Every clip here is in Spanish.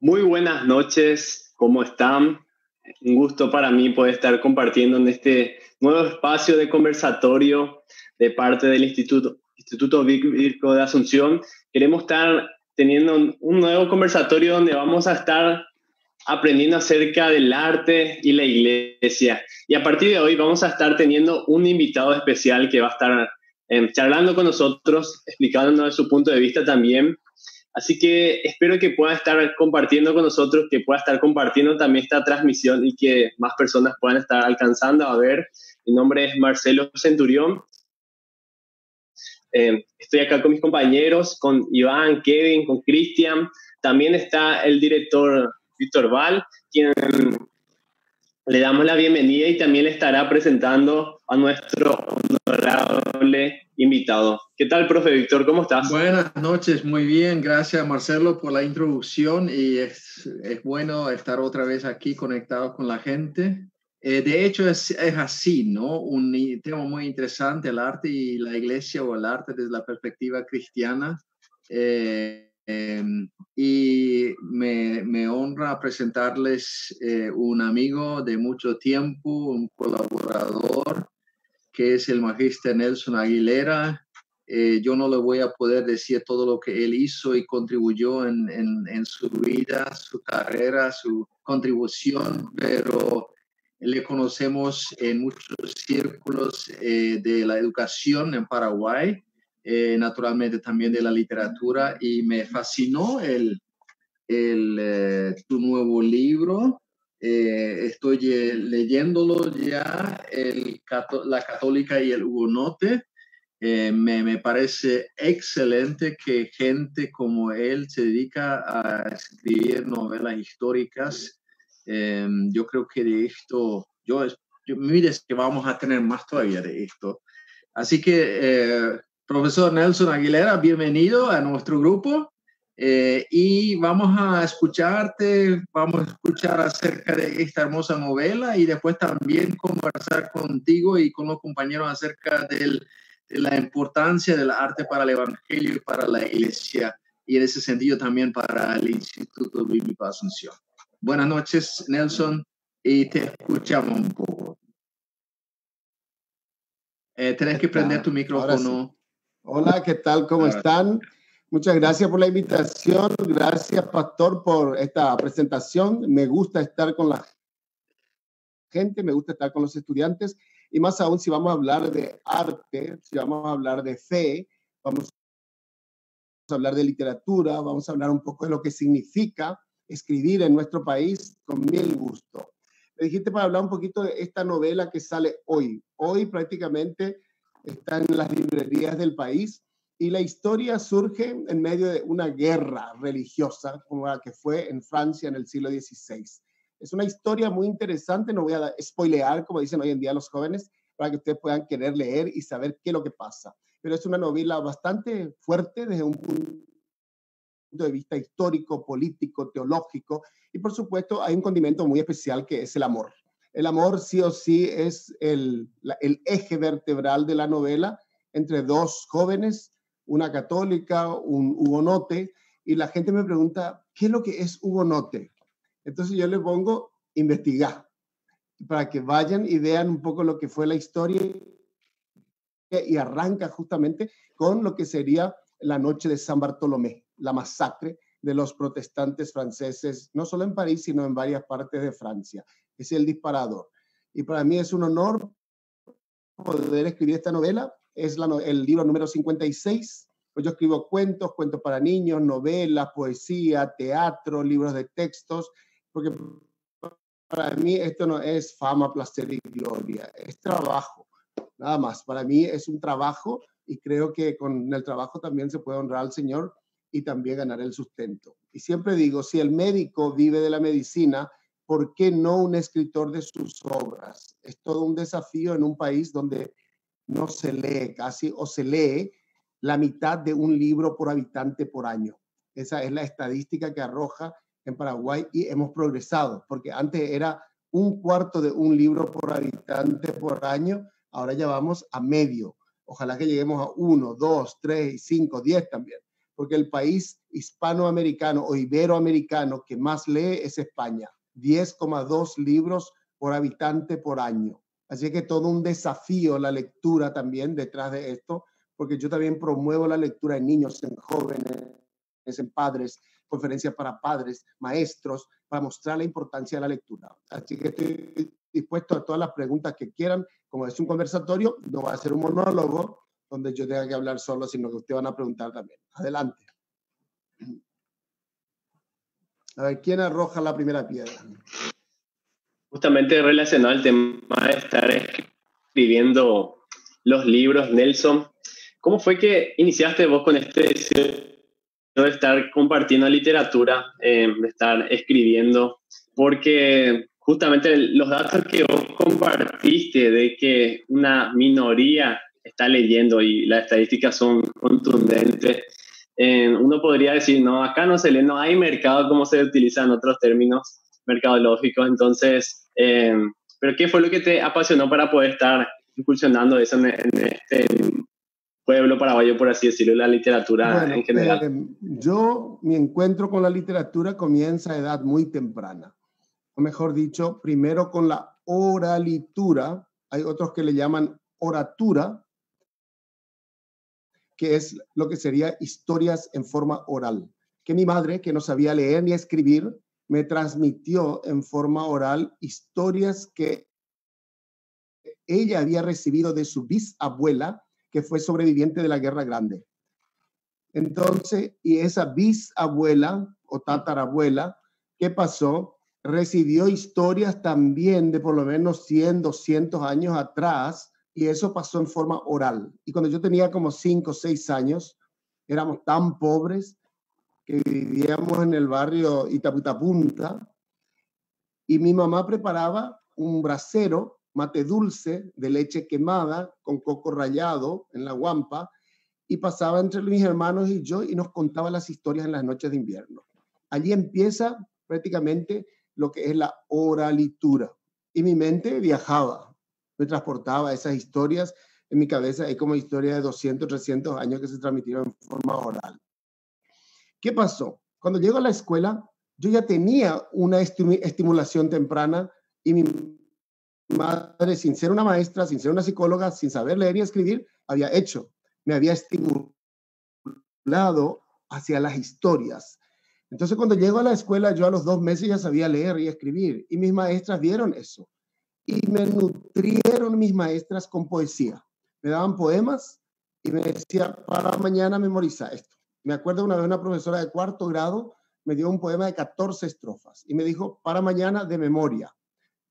Muy buenas noches, ¿cómo están? Un gusto para mí poder estar compartiendo en este nuevo espacio de conversatorio de parte del Instituto Bíblico de Asunción. Queremos estar teniendo un nuevo conversatorio donde vamos a estar aprendiendo acerca del arte y la iglesia. Y a partir de hoy vamos a estar teniendo un invitado especial que va a estar charlando con nosotros, explicándonos de su punto de vista también. Así que espero que pueda estar compartiendo con nosotros, que pueda estar compartiendo también esta transmisión y que más personas puedan estar alcanzando a ver. Mi nombre es Marcelo Centurión. Estoy acá con mis compañeros, con Iván, Kevin, con Cristian. También está el director Víctor Val, quien le damos la bienvenida y también le estará presentando a nuestro honorable invitado. ¿Qué tal, profe Víctor? ¿Cómo estás? Buenas noches, muy bien. Gracias, Marcelo, por la introducción y es bueno estar otra vez aquí conectado con la gente. De hecho, es así, ¿no? Un tema muy interesante, el arte y la iglesia o el arte desde la perspectiva cristiana. Y me honra presentarles un amigo de mucho tiempo, un colaborador, que es el magíster Nelson Aguilera. Yo no le voy a poder decir todo lo que él hizo y contribuyó en su vida, su carrera, su contribución, pero le conocemos en muchos círculos de la educación en Paraguay, naturalmente también de la literatura, y me fascinó tu nuevo libro. Estoy leyéndolo ya, La Católica y el Hugonote. Me parece excelente que gente como él se dedica a escribir novelas históricas. Yo creo que de esto, mires que vamos a tener más todavía de esto. Así que, profesor Nelson Aguilera, bienvenido a nuestro grupo. Y vamos a escucharte, vamos a escuchar acerca de esta hermosa novela y después también conversar contigo y con los compañeros acerca de la importancia del arte para el evangelio y para la iglesia, y en ese sentido también para el Instituto Bíblico de Asunción. Buenas noches, Nelson, y te escuchamos un poco. Tenés que prender tu micrófono. Sí. Hola, ¿qué tal? ¿Cómo están? Muchas gracias por la invitación. Gracias, pastor, por esta presentación. Me gusta estar con la gente, me gusta estar con los estudiantes, y más aún si vamos a hablar de arte, si vamos a hablar de fe, vamos a hablar de literatura, vamos a hablar un poco de lo que significa escribir en nuestro país, con mil gusto. Me dijiste para hablar un poquito de esta novela que sale hoy. Hoy prácticamente está en las librerías del país, y la historia surge en medio de una guerra religiosa como la que fue en Francia en el siglo XVI. Es una historia muy interesante, no voy a spoilear, como dicen hoy en día los jóvenes, para que ustedes puedan querer leer y saber qué es lo que pasa. Pero es una novela bastante fuerte desde un punto de vista histórico, político, teológico, y por supuesto hay un condimento muy especial que es el amor. El amor sí o sí es el eje vertebral de la novela entre dos jóvenes, una católica, un hugonote, y la gente me pregunta, ¿qué es lo que es hugonote? Entonces yo les pongo investigar, para que vayan y vean un poco lo que fue la historia, y arranca justamente con lo que sería la noche de San Bartolomé, la masacre de los protestantes franceses, no solo en París, sino en varias partes de Francia. Es el disparador. Y para mí es un honor poder escribir esta novela. Es el libro número 56. Pues yo escribo cuentos para niños, novelas, poesía, teatro, libros de textos, porque para mí esto no es fama, placer y gloria, es trabajo. Nada más, para mí es un trabajo, y creo que con el trabajo también se puede honrar al Señor y también ganar el sustento. Y siempre digo, si el médico vive de la medicina, ¿por qué no un escritor de sus obras? Es todo un desafío en un país donde no se lee casi, o se lee la mitad de un libro por habitante por año. Esa es la estadística que arroja en Paraguay, y hemos progresado, porque antes era un cuarto de un libro por habitante por año, ahora ya vamos a medio. Ojalá que lleguemos a 1, 2, 3, 5, 10 también, porque el país hispanoamericano o iberoamericano que más lee es España, 10,2 libros por habitante por año. Así que todo un desafío la lectura también detrás de esto, porque yo también promuevo la lectura en niños, en jóvenes, en padres, conferencias para padres, maestros, para mostrar la importancia de la lectura. Así que estoy dispuesto a todas las preguntas que quieran. Como es un conversatorio, no va a ser un monólogo donde yo tenga que hablar solo, sino que ustedes van a preguntar también. Adelante. A ver, ¿quién arroja la primera piedra? Justamente relacionado al tema de estar escribiendo los libros, Nelson, ¿cómo fue que iniciaste vos con este deseo de estar compartiendo literatura, de estar escribiendo? Porque justamente los datos que vos compartiste de que una minoría está leyendo y las estadísticas son contundentes, uno podría decir, no, acá no se lee, no hay mercado como se utiliza en otros términos mercadológicos. Entonces, ¿pero qué fue lo que te apasionó para poder estar incursionando eso en este pueblo paraguayo, por así decirlo, la literatura en general? Mi encuentro con la literatura comienza a edad muy temprana. O mejor dicho, primero con la oralitura. Hay otros que le llaman oratura, que es lo que sería historias en forma oral. Que mi madre, que no sabía leer ni escribir, me transmitió en forma oral historias que ella había recibido de su bisabuela, que fue sobreviviente de la Guerra Grande. Entonces, y esa bisabuela o tatarabuela, ¿qué pasó? Recibió historias también de por lo menos 100, 200 años atrás, y eso pasó en forma oral. Y cuando yo tenía como 5 o 6 años, éramos tan pobres que vivíamos en el barrio Itaputapunta, y mi mamá preparaba un brasero, mate dulce, de leche quemada, con coco rallado en la guampa, y pasaba entre mis hermanos y yo y nos contaba las historias en las noches de invierno. Allí empieza prácticamente lo que es la oralitura. Y mi mente viajaba, me transportaba esas historias en mi cabeza. Hay como historias de 200, 300 años que se transmitieron en forma oral. ¿Qué pasó? Cuando llego a la escuela, yo ya tenía una estimulación temprana y mi madre, sin ser una maestra, sin ser una psicóloga, sin saber leer y escribir, me había estimulado hacia las historias. Entonces, cuando llego a la escuela, yo a los 2 meses ya sabía leer y escribir, y mis maestras vieron eso. Y me nutrieron mis maestras con poesía. Me daban poemas y me decía, para mañana memoriza esto. Me acuerdo una vez una profesora de 4º grado me dio un poema de 14 estrofas y me dijo, para mañana de memoria.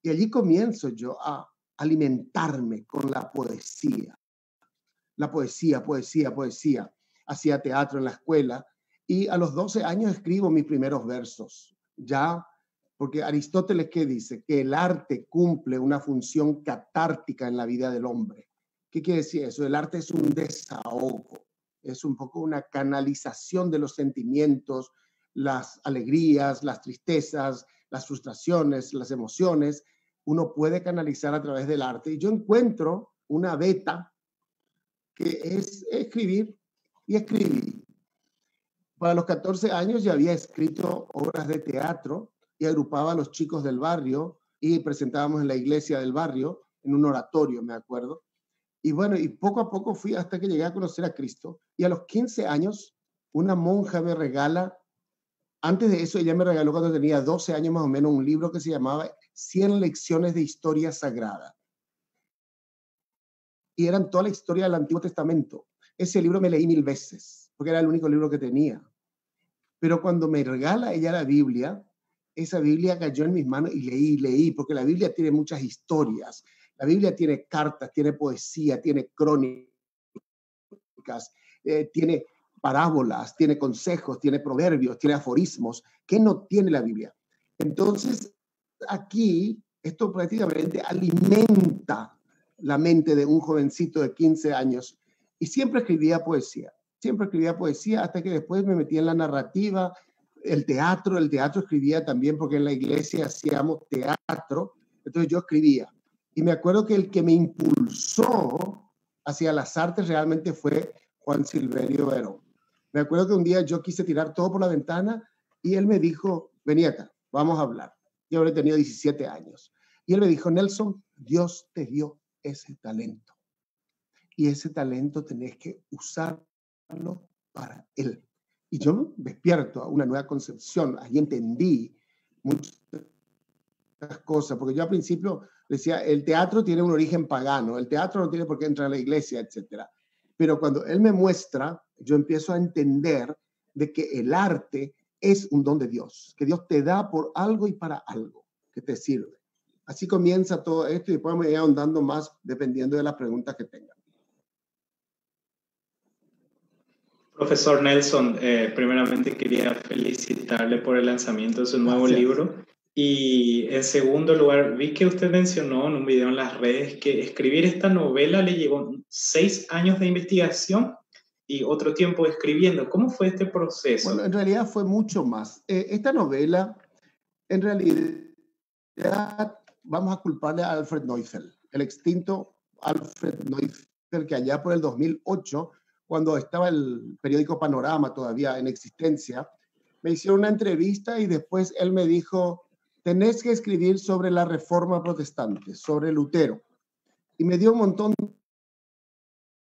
Y allí comienzo yo a alimentarme con la poesía. La poesía. Hacía teatro en la escuela y a los 12 años escribo mis primeros versos. Ya, porque Aristóteles, ¿qué dice? Que el arte cumple una función catártica en la vida del hombre. ¿Qué quiere decir eso? El arte es un desahogo, es un poco una canalización de los sentimientos, las alegrías, las tristezas, las frustraciones, las emociones. Uno puede canalizar a través del arte. Y yo encuentro una beta que es escribir y escribir. Para los 14 años ya había escrito obras de teatro y agrupaba a los chicos del barrio y presentábamos en la iglesia del barrio, en un oratorio, me acuerdo. Y bueno, y poco a poco fui hasta que llegué a conocer a Cristo. Y a los 15 años, una monja me regala, antes de eso ella me regaló cuando tenía 12 años más o menos, un libro que se llamaba 100 lecciones de historia sagrada. Y eran toda la historia del Antiguo Testamento. Ese libro me leí 1000 veces, porque era el único libro que tenía. Pero cuando me regala ella la Biblia, esa Biblia cayó en mis manos y leí, porque la Biblia tiene muchas historias. La Biblia tiene cartas, tiene poesía, tiene crónicas, tiene parábolas, tiene consejos, tiene proverbios, tiene aforismos. ¿Qué no tiene la Biblia? Entonces, aquí, esto prácticamente alimenta la mente de un jovencito de 15 años y siempre escribía poesía hasta que después me metí en la narrativa, el teatro escribía también porque en la iglesia hacíamos teatro, entonces yo escribía. Y me acuerdo que el que me impulsó hacia las artes realmente fue Juan Silverio Verón. Me acuerdo que un día yo quise tirar todo por la ventana y él me dijo, vení acá, vamos a hablar. Yo habré tenido 17 años. Y él me dijo, Nelson, Dios te dio ese talento. Y ese talento tenés que usarlo para Él. Y yo me despierto a una nueva concepción. Ahí entendí muchas cosas, porque yo al principio decía, el teatro tiene un origen pagano, el teatro no tiene por qué entrar a la iglesia, etc. Pero cuando él me muestra, yo empiezo a entender de que el arte es un don de Dios, que Dios te da por algo y para algo que te sirve. Así comienza todo esto y después me voy ahondando más dependiendo de las preguntas que tengan. Profesor Nelson, primeramente quería felicitarle por el lanzamiento de su nuevo libro. Y en segundo lugar, vi que usted mencionó en un video en las redes que escribir esta novela le llevó 6 años de investigación y otro tiempo escribiendo. ¿Cómo fue este proceso? Bueno, en realidad fue mucho más. Esta novela, en realidad, vamos a culparle a Alfred Neufeld, el extinto Alfred Neufeld, que allá por el 2008, cuando estaba el periódico Panorama todavía en existencia, me hicieron una entrevista y después él me dijo, tenés que escribir sobre la Reforma Protestante, sobre Lutero. Y me dio un montón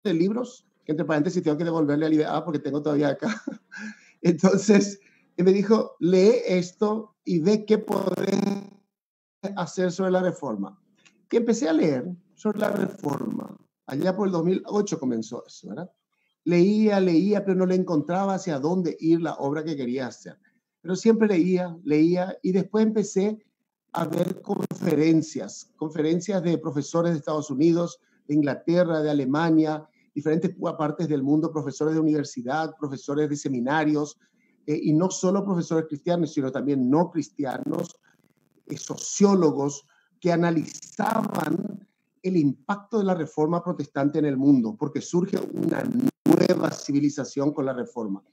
de libros, que entre paréntesis tengo que devolverle a Libertad porque tengo todavía acá. Entonces, me dijo, lee esto y ve qué podés hacer sobre la Reforma. Y empecé a leer sobre la Reforma. Allá por el 2008 comenzó eso, ¿verdad? Leía, pero no le encontraba hacia dónde ir la obra que quería hacer. Pero siempre leía y después empecé a ver conferencias de profesores de Estados Unidos, de Inglaterra, de Alemania, diferentes partes del mundo, profesores de universidad, profesores de seminarios, y no solo profesores cristianos, sino también no cristianos, sociólogos que analizaban el impacto de la Reforma Protestante en el mundo, porque surge una nueva civilización con la Reforma.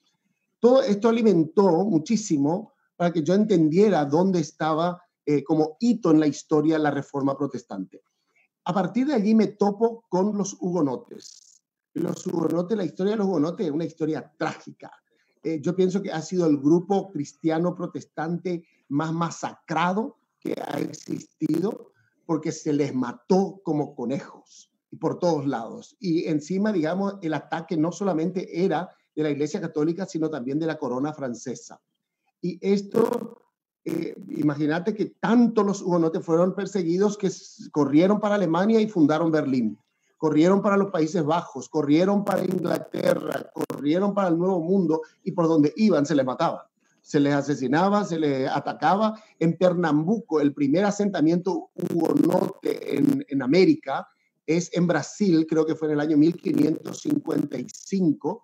Todo esto alimentó muchísimo para que yo entendiera dónde estaba como hito en la historia la Reforma Protestante. A partir de allí me topo con los hugonotes. Los hugonotes, la historia de los hugonotes es una historia trágica. Yo pienso que ha sido el grupo cristiano protestante más masacrado que ha existido, porque se les mató como conejos y por todos lados. Y encima, digamos, el ataque no solamente era de la Iglesia Católica, sino también de la corona francesa. Y esto, imagínate que tanto los hugonotes fueron perseguidos que corrieron para Alemania y fundaron Berlín. Corrieron para los Países Bajos, corrieron para Inglaterra, corrieron para el Nuevo Mundo y por donde iban se les mataban. Se les asesinaba, se les atacaba. En Pernambuco, el primer asentamiento hugonote en América es en Brasil, creo que fue en el año 1555,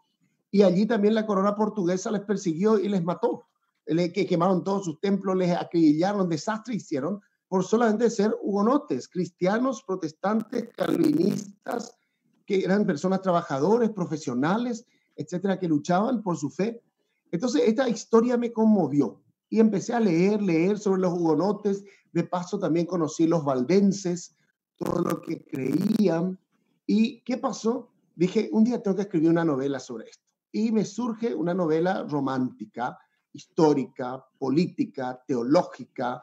y allí también la corona portuguesa les persiguió y les mató. Que quemaron todos sus templos, les acribillaron, desastre hicieron por solamente ser hugonotes, cristianos, protestantes, calvinistas, que eran personas trabajadores, profesionales, etcétera, que luchaban por su fe. Entonces, esta historia me conmovió y empecé a leer sobre los hugonotes. De paso, también conocí los valdenses, todo lo que creían. ¿Y qué pasó? Dije, un día tengo que escribir una novela sobre esto. Y me surge una novela romántica, histórica, política, teológica,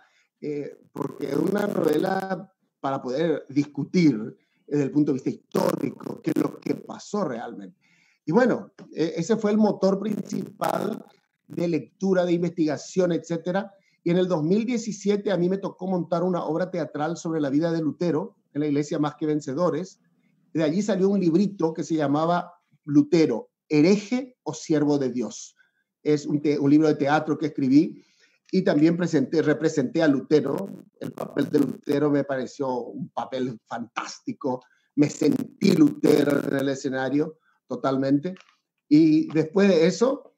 porque es una novela para poder discutir desde el punto de vista histórico qué es lo que pasó realmente. Y bueno, ese fue el motor principal de lectura, de investigación, etcétera. Y en el 2017 a mí me tocó montar una obra teatral sobre la vida de Lutero en la Iglesia Más que Vencedores. De allí salió un librito que se llamaba Lutero, hereje o siervo de Dios. Es un libro de teatro que escribí y también representé a Lutero. El papel de Lutero me pareció un papel fantástico. Me sentí Lutero en el escenario totalmente. Y después de eso,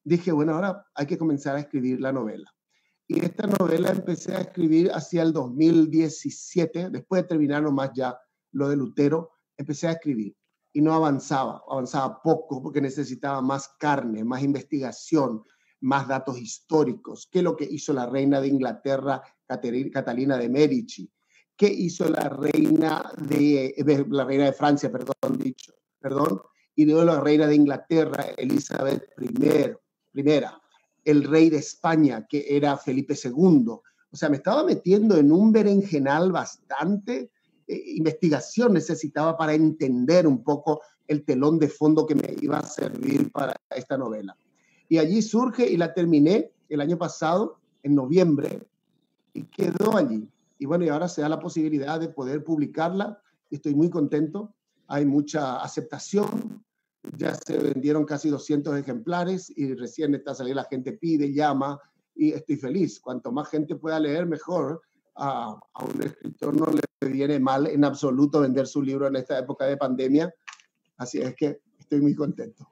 dije, bueno, ahora hay que comenzar a escribir la novela. Y esta novela empecé a escribir hacia el 2017, después de terminar nomás ya lo de Lutero, empecé a escribir. Y no avanzaba poco porque necesitaba más carne, más investigación, más datos históricos. ¿Qué es lo que hizo la reina de Inglaterra, Catalina de Medici? ¿Qué hizo la reina de Francia, perdón, y luego la reina de Inglaterra, Elizabeth I, el rey de España, que era Felipe II. O sea, me estaba metiendo en un berenjenal bastante investigación necesitaba para entender un poco el telón de fondo que me iba a servir para esta novela. Y allí surge y la terminé el año pasado, en noviembre, y quedó allí. Y bueno, y ahora se da la posibilidad de poder publicarla y estoy muy contento. Hay mucha aceptación. Ya se vendieron casi 200 ejemplares y recién está saliendo, la gente pide, llama y estoy feliz. Cuanto más gente pueda leer, mejor. A un escritor no le viene mal en absoluto vender su libro en esta época de pandemia. Así es que estoy muy contento.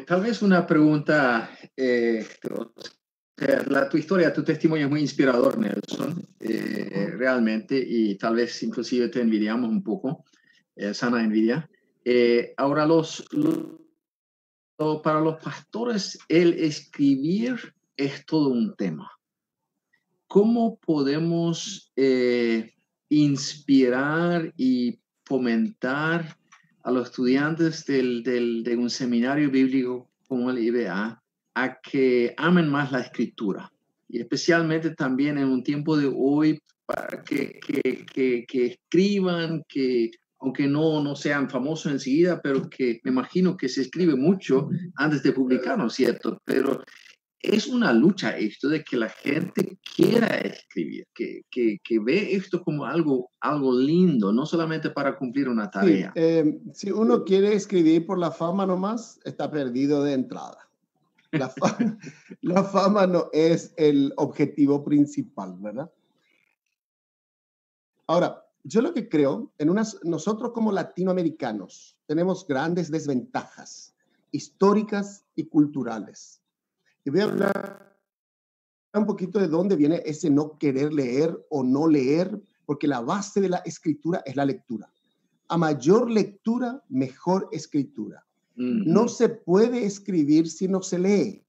Tal vez una pregunta, tu historia, tu testimonio es muy inspirador, Nelson, realmente, y tal vez inclusive te envidiamos un poco, sana envidia. Ahora, para los pastores, el escribir es todo un tema. ¿Cómo podemos inspirar y fomentar a los estudiantes de un seminario bíblico como el IBA a que amen más la escritura? Y especialmente también en un tiempo de hoy, para que escriban, que aunque no sean famosos enseguida, pero que me imagino que se escribe mucho antes de publicar, ¿no es cierto? Pero es una lucha esto de que la gente quiera escribir, que ve esto como algo lindo, no solamente para cumplir una tarea. Sí, si uno quiere escribir por la fama nomás, está perdido de entrada. La fama no es el objetivo principal, ¿verdad? Ahora, yo lo que creo, nosotros como latinoamericanos tenemos grandes desventajas históricas y culturales. Y voy a hablar un poquito de dónde viene ese no querer leer o no leer, porque la base de la escritura es la lectura. A mayor lectura, mejor escritura. No se puede escribir si no se lee.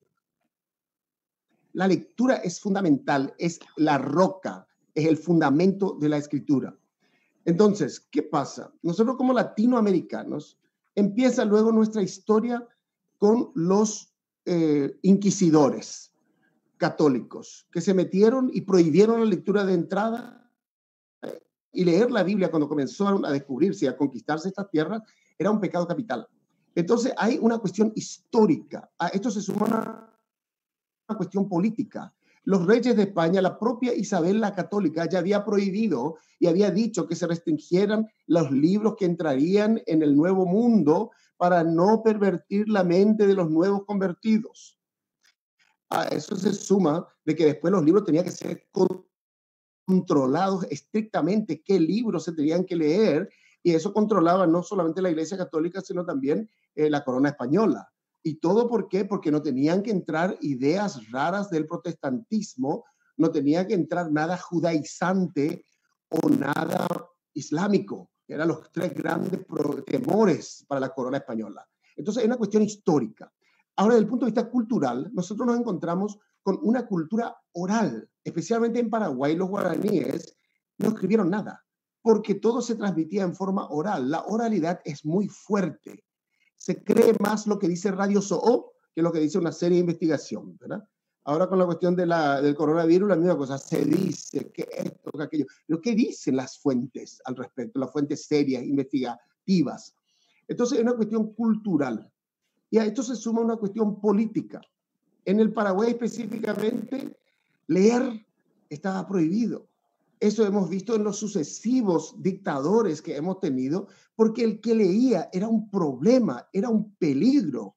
La lectura es fundamental, es la roca, es el fundamento de la escritura. Entonces, ¿qué pasa? Nosotros como latinoamericanos, empieza luego nuestra historia con los inquisidores católicos que se metieron y prohibieron la lectura de entrada y leer la Biblia cuando comenzaron a descubrirse y a conquistarse estas tierras era un pecado capital. Entonces hay una cuestión histórica. A esto se suma una cuestión política. Los reyes de España, la propia Isabel la Católica ya había prohibido y había dicho que se restringieran los libros que entrarían en el Nuevo Mundo para no pervertir la mente de los nuevos convertidos. A eso se suma de que después los libros tenían que ser controlados estrictamente, qué libros se tenían que leer, y eso controlaba no solamente la Iglesia Católica, sino también la corona española. ¿Y todo por qué? Porque no tenían que entrar ideas raras del protestantismo, no tenía que entrar nada judaizante o nada islámico. Eran los tres grandes temores para la corona española. Entonces, es una cuestión histórica. Ahora, desde el punto de vista cultural, nosotros nos encontramos con una cultura oral, especialmente en Paraguay. Los guaraníes no escribieron nada, porque todo se transmitía en forma oral. La oralidad es muy fuerte. Se cree más lo que dice Radio Soho que lo que dice una serie de investigación, ¿verdad? Ahora con la cuestión del coronavirus, la misma cosa, se dice que esto, que aquello. Pero ¿qué dicen las fuentes al respecto? Las fuentes serias, investigativas. Entonces, es una cuestión cultural. Y a esto se suma una cuestión política. En el Paraguay específicamente, leer estaba prohibido. Eso hemos visto en los sucesivos dictadores que hemos tenido, porque el que leía era un problema, era un peligro.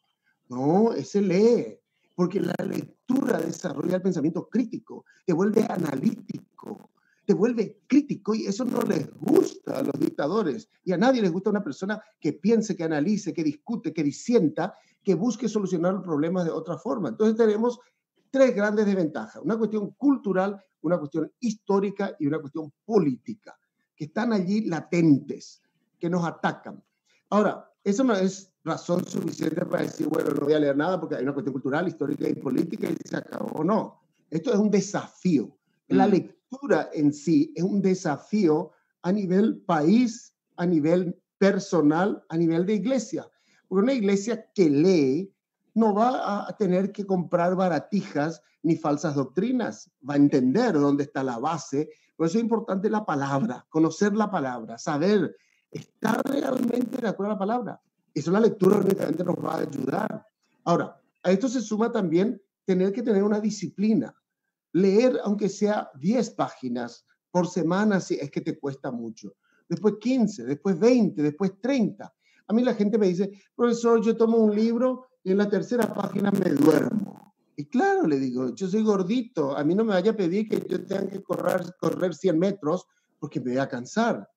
No, ese lee, porque la lectura desarrolla el pensamiento crítico, te vuelve analítico, te vuelve crítico, y eso no les gusta a los dictadores. Y a nadie les gusta una persona que piense, que analice, que discute, que disienta, que busque solucionar los problemas de otra forma. Entonces tenemos tres grandes desventajas: una cuestión cultural, una cuestión histórica y una cuestión política, que están allí latentes, que nos atacan. Ahora, eso no es razón suficiente para decir, bueno, no voy a leer nada porque hay una cuestión cultural, histórica y política y se acabó. No, esto es un desafío. La lectura en sí es un desafío a nivel país, a nivel personal a nivel de iglesia. Porque una iglesia que lee no va a tener que comprar baratijas ni falsas doctrinas, va a entender dónde está la base. Por eso es importante la palabra, conocer la palabra, saber, ¿está realmente de acuerdo a la palabra? Eso la lectura únicamente nos va a ayudar. Ahora, a esto se suma también tener que tener una disciplina. Leer, aunque sea 10 páginas por semana, si es que te cuesta mucho. Después 15, después 20, después 30. A mí la gente me dice, profesor, yo tomo un libro y en la tercera página me duermo. Y claro, le digo, yo soy gordito, a mí no me vaya a pedir que yo tenga que correr 100 metros porque me voy a cansar.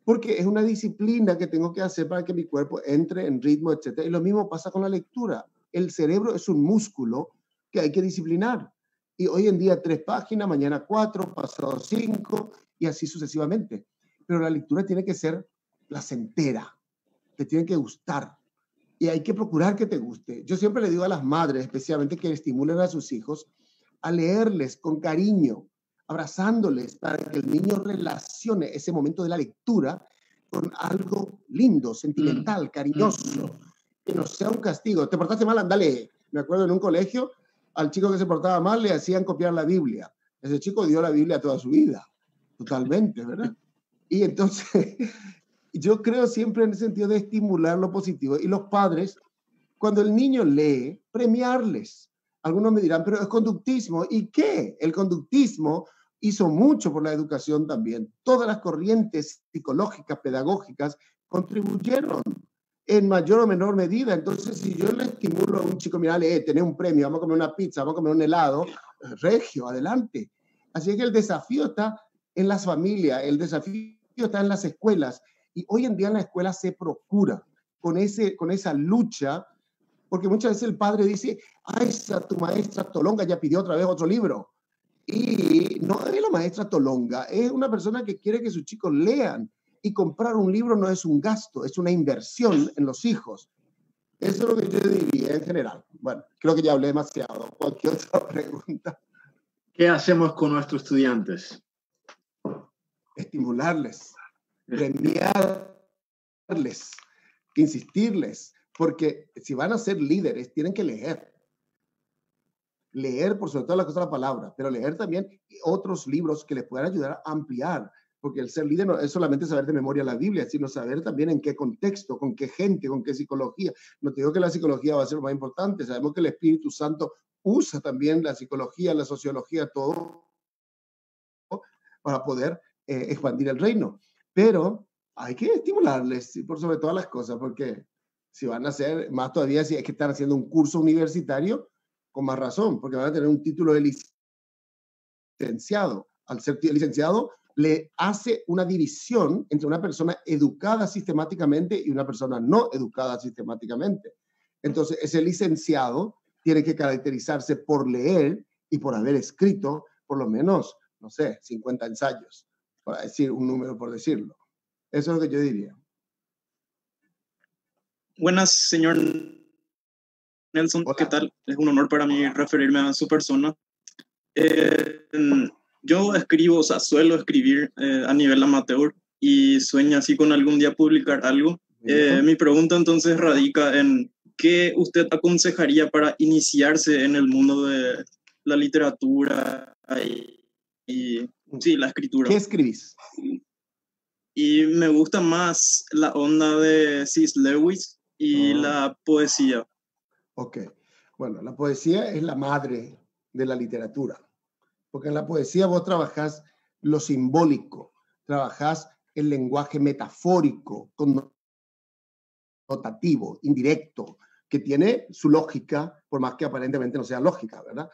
Porque es una disciplina que tengo que hacer para que mi cuerpo entre en ritmo, etc. Y lo mismo pasa con la lectura. El cerebro es un músculo que hay que disciplinar. Y hoy en día 3 páginas, mañana 4, pasado 5 y así sucesivamente. Pero la lectura tiene que ser placentera, te tiene que gustar y hay que procurar que te guste. Yo siempre le digo a las madres, especialmente que estimulen a sus hijos, a leerles con cariño, abrazándoles para que el niño relacione ese momento de la lectura con algo lindo, sentimental, cariñoso, que no sea un castigo. ¿Te portaste mal? Andale. Me acuerdo en un colegio, al chico que se portaba mal le hacían copiar la Biblia. Ese chico dio la Biblia toda su vida, totalmente, ¿verdad? Y entonces, yo creo siempre en el sentido de estimular lo positivo. Y los padres, cuando el niño lee, premiarles. Algunos me dirán, pero es conductismo. ¿Y qué? El conductismo hizo mucho por la educación también. Todas las corrientes psicológicas, pedagógicas, contribuyeron en mayor o menor medida. Entonces, si yo le estimulo a un chico, mira, tenés un premio, vamos a comer una pizza, vamos a comer un helado, regio, adelante. Así que el desafío está en las familias, el desafío está en las escuelas. Y hoy en día en la escuela se procura con esa lucha, porque muchas veces el padre dice, tu maestra Tolonga ya pidió otra vez otro libro. Y no es la maestra Tolonga, es una persona que quiere que sus chicos lean. Y comprar un libro no es un gasto, es una inversión en los hijos. Eso es lo que yo diría en general. Bueno, creo que ya hablé demasiado. Cualquier otra pregunta. ¿Qué hacemos con nuestros estudiantes? Estimularles, premiarles, insistirles, porque si van a ser líderes, tienen que leer. Leer, por sobre todas las cosas, la palabra, pero leer también otros libros que les puedan ayudar a ampliar, porque el ser líder no es solamente saber de memoria la Biblia, sino saber también en qué contexto, con qué gente, con qué psicología. No te digo que la psicología va a ser lo más importante, sabemos que el Espíritu Santo usa también la psicología, la sociología, todo para poder expandir el reino. Pero hay que estimularles por sobre todas las cosas, porque si van a hacer, más todavía si es que están haciendo un curso universitario, con más razón, porque van a tener un título de licenciado. Al ser licenciado, le hace una división entre una persona educada sistemáticamente y una persona no educada sistemáticamente. Entonces, ese licenciado tiene que caracterizarse por leer y por haber escrito por lo menos, no sé, 50 ensayos, para decir un número por decirlo. Eso es lo que yo diría. Buenas, señor Nelson. Hola. ¿Qué tal? Es un honor para mí referirme a su persona. Yo escribo, o sea, suelo escribir a nivel amateur y sueño así con algún día publicar algo. Mi pregunta entonces radica en ¿qué usted aconsejaría para iniciarse en el mundo de la literatura y sí, la escritura? ¿Qué escribís? Y me gusta más la onda de C.S. Lewis y la poesía. Ok. Bueno, la poesía es la madre de la literatura. Porque en la poesía vos trabajás lo simbólico, trabajás el lenguaje metafórico, connotativo, indirecto, que tiene su lógica, por más que aparentemente no sea lógica, ¿verdad?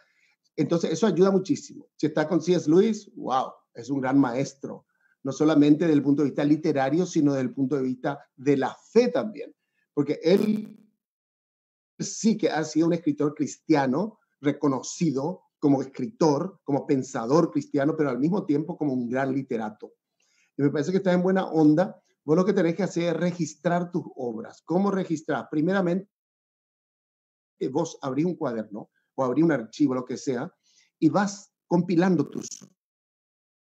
Entonces, eso ayuda muchísimo. Si está con C.S. Lewis, wow, es un gran maestro, no solamente desde el punto de vista literario, sino desde el punto de vista de la fe también, porque él sí que ha sido un escritor cristiano reconocido como escritor, como pensador cristiano, pero al mismo tiempo como un gran literato. Y me parece que está en buena onda. Vos lo que tenés que hacer es registrar tus obras. ¿Cómo registrar? Primeramente, vos abrís un cuaderno o abrís un archivo, lo que sea, y vas compilando tus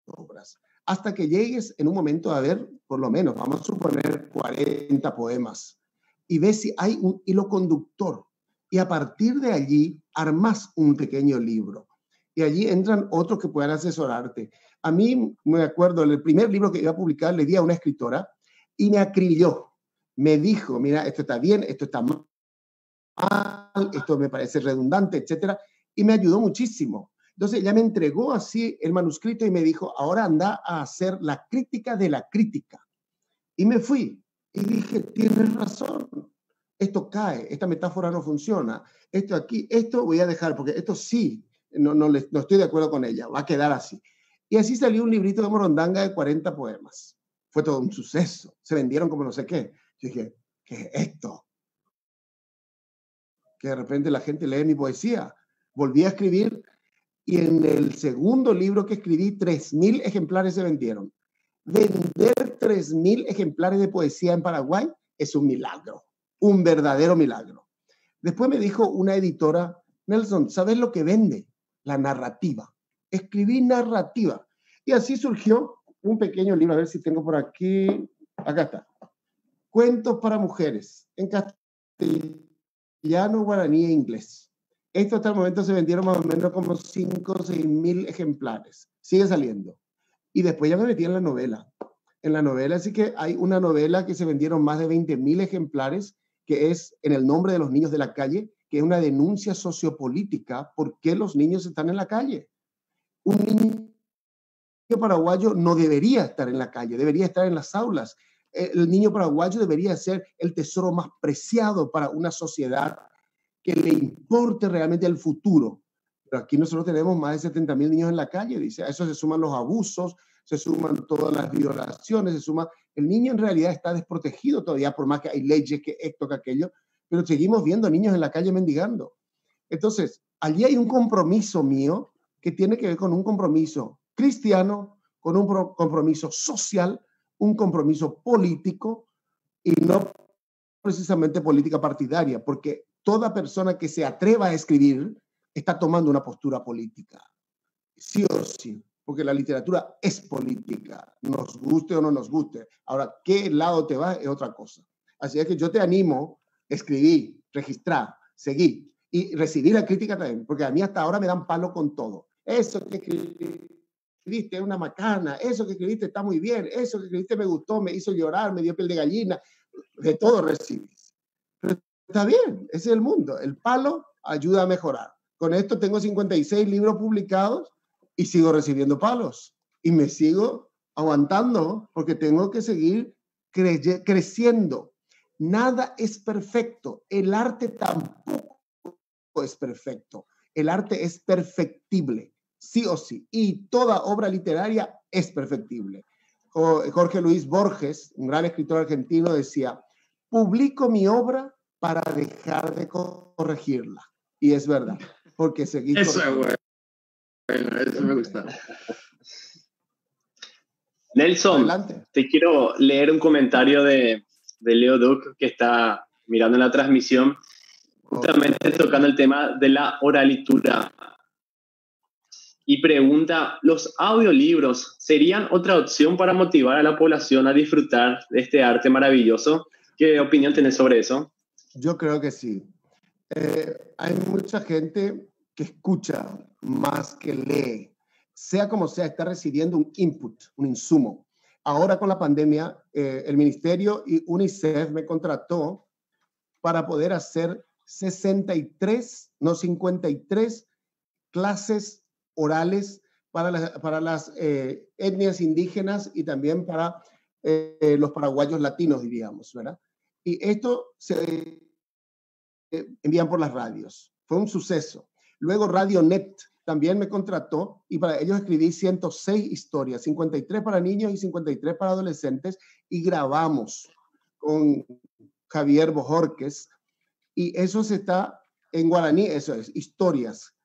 obras. hasta que llegues en un momento a ver, por lo menos, vamos a suponer 40 poemas, y ves si hay un hilo conductor. Y a partir de allí, armas un pequeño libro. Y allí entran otros que puedan asesorarte. A mí, me acuerdo, el primer libro que iba a publicar, le di a una escritora y me acribilló. Me dijo, mira, esto está bien, esto está mal, esto me parece redundante, etcétera. Y me ayudó muchísimo. Entonces ella me entregó así el manuscrito y me dijo, ahora anda a hacer la crítica de la crítica. Y me fui y dije, tienes razón, esto cae, esta metáfora no funciona, esto aquí, esto voy a dejar, porque esto sí, no estoy de acuerdo con ella, va a quedar así. Y así salió un librito de Morondanga de 40 poemas. Fue todo un suceso, se vendieron como no sé qué. Yo dije, ¿qué es esto? Que de repente la gente lee mi poesía. Volví a escribir y en el segundo libro que escribí, 3.000 ejemplares se vendieron. Vender 3.000 ejemplares de poesía en Paraguay es un milagro, un verdadero milagro. Después me dijo una editora, Nelson, ¿sabes lo que vende? La narrativa. Escribí narrativa. Y así surgió un pequeño libro, a ver si tengo por aquí, acá está. Cuentos para mujeres, en castellano, guaraní e inglés. Esto hasta el momento se vendieron más o menos como 5 o 6.000 ejemplares. Sigue saliendo. Y después ya me metí en la novela. En la novela sí que hay una novela que se vendieron más de 20.000 ejemplares, que es En el nombre de los niños de la calle, que es una denuncia sociopolítica. ¿Por qué los niños están en la calle? Un niño paraguayo no debería estar en la calle, debería estar en las aulas. El niño paraguayo debería ser el tesoro más preciado para una sociedad que le importe realmente el futuro. Pero aquí nosotros tenemos más de 70.000 niños en la calle, dice. A eso se suman los abusos, se suman todas las violaciones, se suma. El niño en realidad está desprotegido todavía, por más que hay leyes, que esto, que aquello, pero seguimos viendo niños en la calle mendigando. Entonces, allí hay un compromiso mío que tiene que ver con un compromiso cristiano, con un compromiso social, un compromiso político y no precisamente política partidaria, porque toda persona que se atreva a escribir está tomando una postura política, sí o sí, porque la literatura es política, nos guste o no nos guste. Ahora, ¿qué lado te va? Es otra cosa. Así es que yo te animo, escribir, registrar, seguir y recibir la crítica también, porque a mí hasta ahora me dan palo con todo. Eso que escribiste es una macana, eso que escribiste está muy bien, eso que escribiste me gustó, me hizo llorar, me dio piel de gallina, de todo recibes. Pero está bien, ese es el mundo. El palo ayuda a mejorar. Con esto tengo 56 libros publicados y sigo recibiendo palos. Y me sigo aguantando porque tengo que seguir creciendo. Nada es perfecto. El arte tampoco es perfecto. El arte es perfectible, sí o sí. Y toda obra literaria es perfectible. Jorge Luis Borges, un gran escritor argentino, decía, publico mi obra para dejar de corregirla. Y es verdad, porque seguí eso es bueno, eso me gusta. Nelson, adelante. Te quiero leer un comentario de Leo Duque, que está mirando en la transmisión, justamente tocando el tema de la oralitura. Y pregunta, ¿los audiolibros serían otra opción para motivar a la población a disfrutar de este arte maravilloso? ¿Qué opinión tenés sobre eso? Yo creo que sí. Hay mucha gente que escucha más que lee. Sea como sea, está recibiendo un input, un insumo. Ahora con la pandemia, el Ministerio y UNICEF me contrató para poder hacer 53 clases orales para las etnias indígenas y también para los paraguayos latinos, diríamos, ¿verdad? Y esto se envían por las radios. Fue un suceso. Luego RadioNet también me contrató y para ellos escribí 106 historias, 53 para niños y 53 para adolescentes, y grabamos con Javier Bojorquez, y eso se está en guaraní, eso es, historias,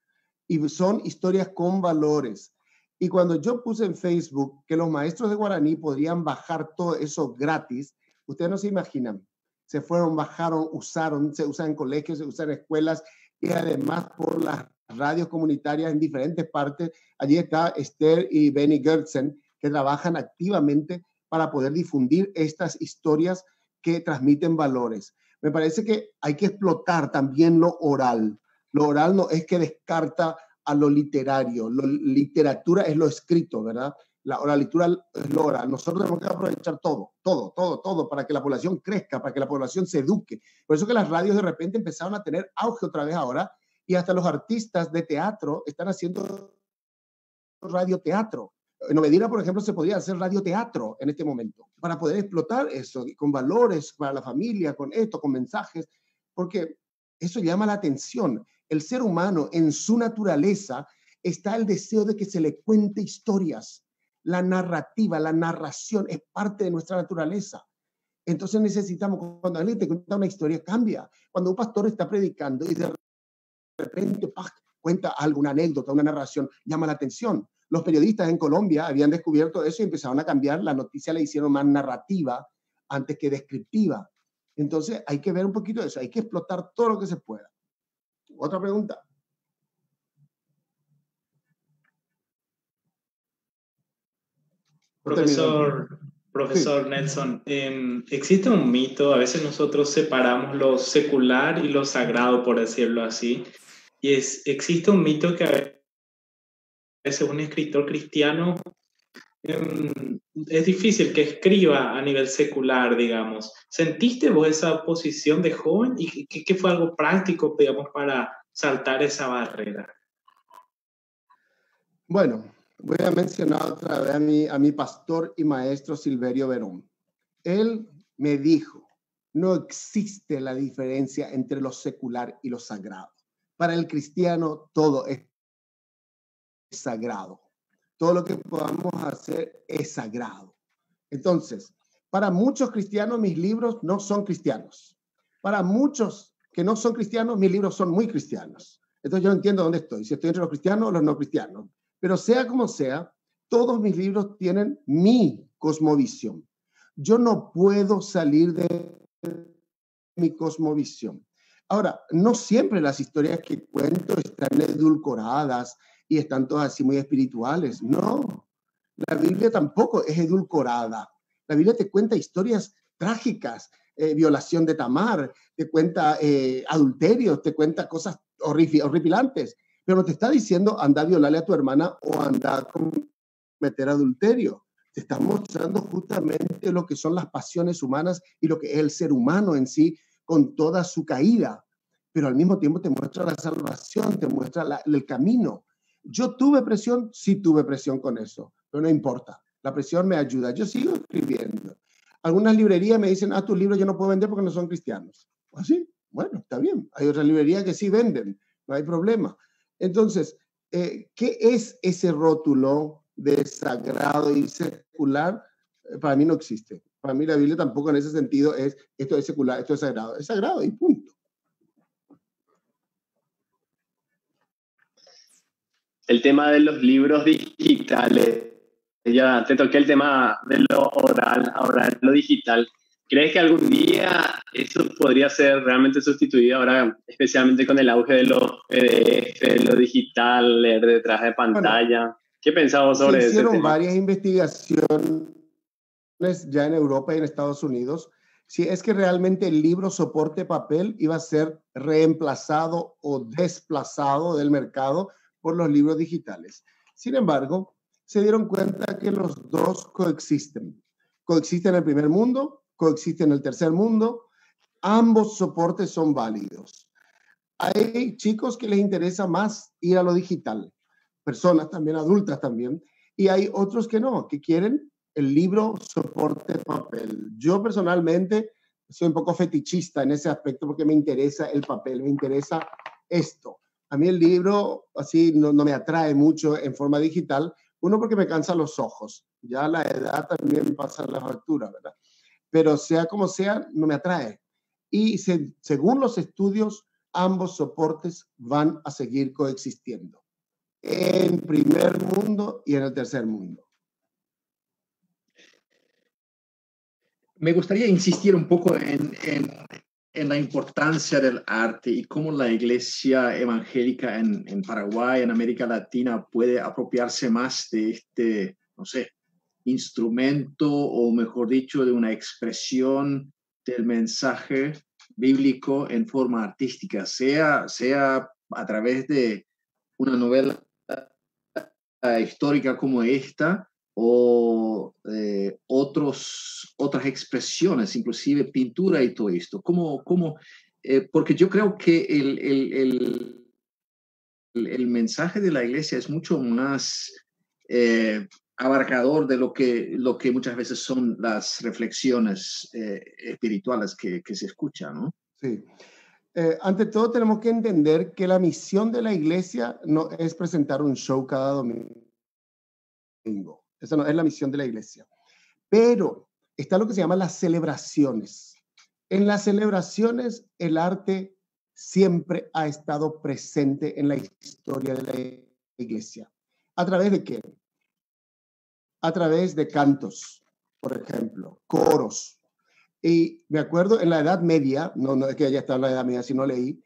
y son historias con valores. Y cuando yo puse en Facebook que los maestros de guaraní podrían bajar todo eso gratis, ustedes no se imaginan. Se fueron, bajaron, usaron, se usan en colegios, se usan en escuelas y además por las radios comunitarias en diferentes partes. Allí está Esther y Benny Gertzen, que trabajan activamente para poder difundir estas historias que transmiten valores. Me parece que hay que explotar también lo oral. Lo oral no es que descarta a lo literario. Literatura es lo escrito, ¿verdad? La oralitura es lo oral. Nosotros tenemos que aprovechar todo para que la población crezca, para que la población se eduque. Por eso que las radios de repente empezaron a tener auge otra vez ahora, y hasta los artistas de teatro están haciendo radioteatro. En Obedira, por ejemplo, se podría hacer radioteatro en este momento para poder explotar eso con valores para la familia, con esto, con mensajes, porque eso llama la atención. El ser humano, en su naturaleza, está el deseo de que se le cuente historias. La narrativa, la narración es parte de nuestra naturaleza. Entonces necesitamos, cuando alguien te cuenta una historia, cambia. Cuando un pastor está predicando y de repente cuenta alguna anécdota, una narración, llama la atención. Los periodistas en Colombia habían descubierto eso y empezaron a cambiar. La noticia la hicieron más narrativa antes que descriptiva. Entonces hay que ver un poquito de eso. Hay que explotar todo lo que se pueda. Otra pregunta. Profesor Nelson, existe un mito, a veces nosotros separamos lo secular y lo sagrado, por decirlo así, y existe un mito que a veces un escritor cristiano es difícil que escriba a nivel secular, digamos. ¿Sentiste vos esa posición de joven y qué fue algo práctico, digamos, para saltar esa barrera? Bueno, voy a mencionar otra vez a mi pastor y maestro Silverio Verón. Él me dijo, no existe la diferencia entre lo secular y lo sagrado. Para el cristiano todo es sagrado. Todo lo que podamos hacer es sagrado. Entonces, para muchos cristianos mis libros no son cristianos. Para muchos que no son cristianos, mis libros son muy cristianos. Entonces yo no entiendo dónde estoy, si estoy entre los cristianos o los no cristianos. Pero sea como sea, todos mis libros tienen mi cosmovisión. Yo no puedo salir de mi cosmovisión. Ahora, no siempre las historias que cuento están edulcoradas y están todas así muy espirituales. No, la Biblia tampoco es edulcorada. La Biblia te cuenta historias trágicas, violación de Tamar, te cuenta adulterios, te cuenta cosas horripilantes, pero no te está diciendo anda a violarle a tu hermana o anda a cometer adulterio. Te está mostrando justamente lo que son las pasiones humanas y lo que es el ser humano en sí con toda su caída, pero al mismo tiempo te muestra la salvación, te muestra el camino. Yo tuve presión, sí tuve presión con eso, pero no importa. La presión me ayuda. Yo sigo escribiendo. Algunas librerías me dicen, tus libros yo no puedo vender porque no son cristianos. ¿Así? Bueno, está bien. Hay otras librerías que sí venden, no hay problema. Entonces, ¿qué es ese rótulo de sagrado y secular? Para mí no existe. Para mí la Biblia tampoco en ese sentido es, esto es secular, esto es sagrado. Es sagrado y punto. El tema de los libros digitales, ya te toqué el tema de lo oral, ahora lo digital. ¿Crees que algún día eso podría ser realmente sustituido ahora, especialmente con el auge de los PDF, lo digital, leer detrás de pantalla? Bueno, ¿qué pensabas sobre eso? Se hicieron varias investigaciones ya en Europa y en Estados Unidos. Si es que realmente el libro soporte papel iba a ser reemplazado o desplazado del mercado por los libros digitales. Sin embargo, se dieron cuenta que los dos coexisten. Coexisten en el primer mundo, coexisten en el tercer mundo. Ambos soportes son válidos. Hay chicos que les interesa más ir a lo digital, personas también, adultas también, y hay otros que no, que quieren el libro soporte papel. Yo personalmente soy un poco fetichista en ese aspecto porque me interesa el papel, me interesa esto. A mí el libro así no me atrae mucho en forma digital. Uno, porque me cansa los ojos. Ya la edad también pasa la factura, ¿verdad? Pero sea como sea, no me atrae. Y según los estudios, ambos soportes van a seguir coexistiendo. En primer mundo y en el tercer mundo. Me gustaría insistir un poco en la importancia del arte y cómo la iglesia evangélica en Paraguay, en América Latina, puede apropiarse más de no sé, instrumento, o mejor dicho, de una expresión del mensaje bíblico en forma artística, sea a través de una novela histórica como esta, o otras expresiones, inclusive pintura y todo esto. Porque yo creo que el mensaje de la iglesia es mucho más abarcador de lo que muchas veces son las reflexiones espirituales que se escuchan, ¿no? Sí. Ante todo tenemos que entender que la misión de la iglesia no es presentar un show cada domingo. Esa no es la misión de la iglesia. Pero está lo que se llama las celebraciones. En las celebraciones, el arte siempre ha estado presente en la historia de la iglesia. ¿A través de qué? A través de cantos, por ejemplo, coros. Y me acuerdo en la Edad Media, no es que ya estaba en la Edad Media, si no leí,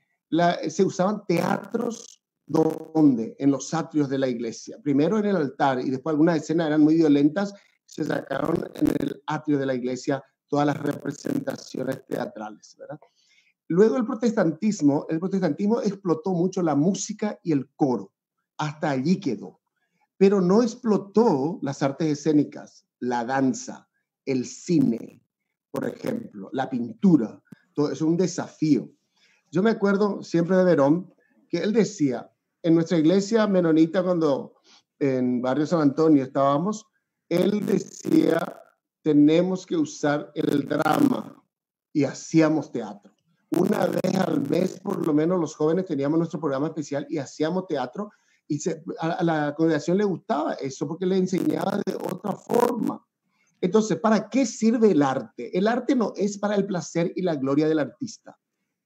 se usaban teatros. ¿Dónde? En los atrios de la iglesia. Primero en el altar y después algunas escenas eran muy violentas, se sacaron en el atrio de la iglesia todas las representaciones teatrales, ¿verdad? Luego el protestantismo explotó mucho la música y el coro. Hasta allí quedó. Pero no explotó las artes escénicas, la danza, el cine, por ejemplo, la pintura. Todo eso es un desafío. Yo me acuerdo siempre de Verón, que él decía, en nuestra iglesia menonita, cuando en Barrio San Antonio estábamos, él decía, tenemos que usar el drama, y hacíamos teatro. Una vez al mes, por lo menos, los jóvenes teníamos nuestro programa especial y hacíamos teatro, y a la congregación le gustaba eso porque le enseñaba de otra forma. Entonces, ¿para qué sirve el arte? El arte no es para el placer y la gloria del artista.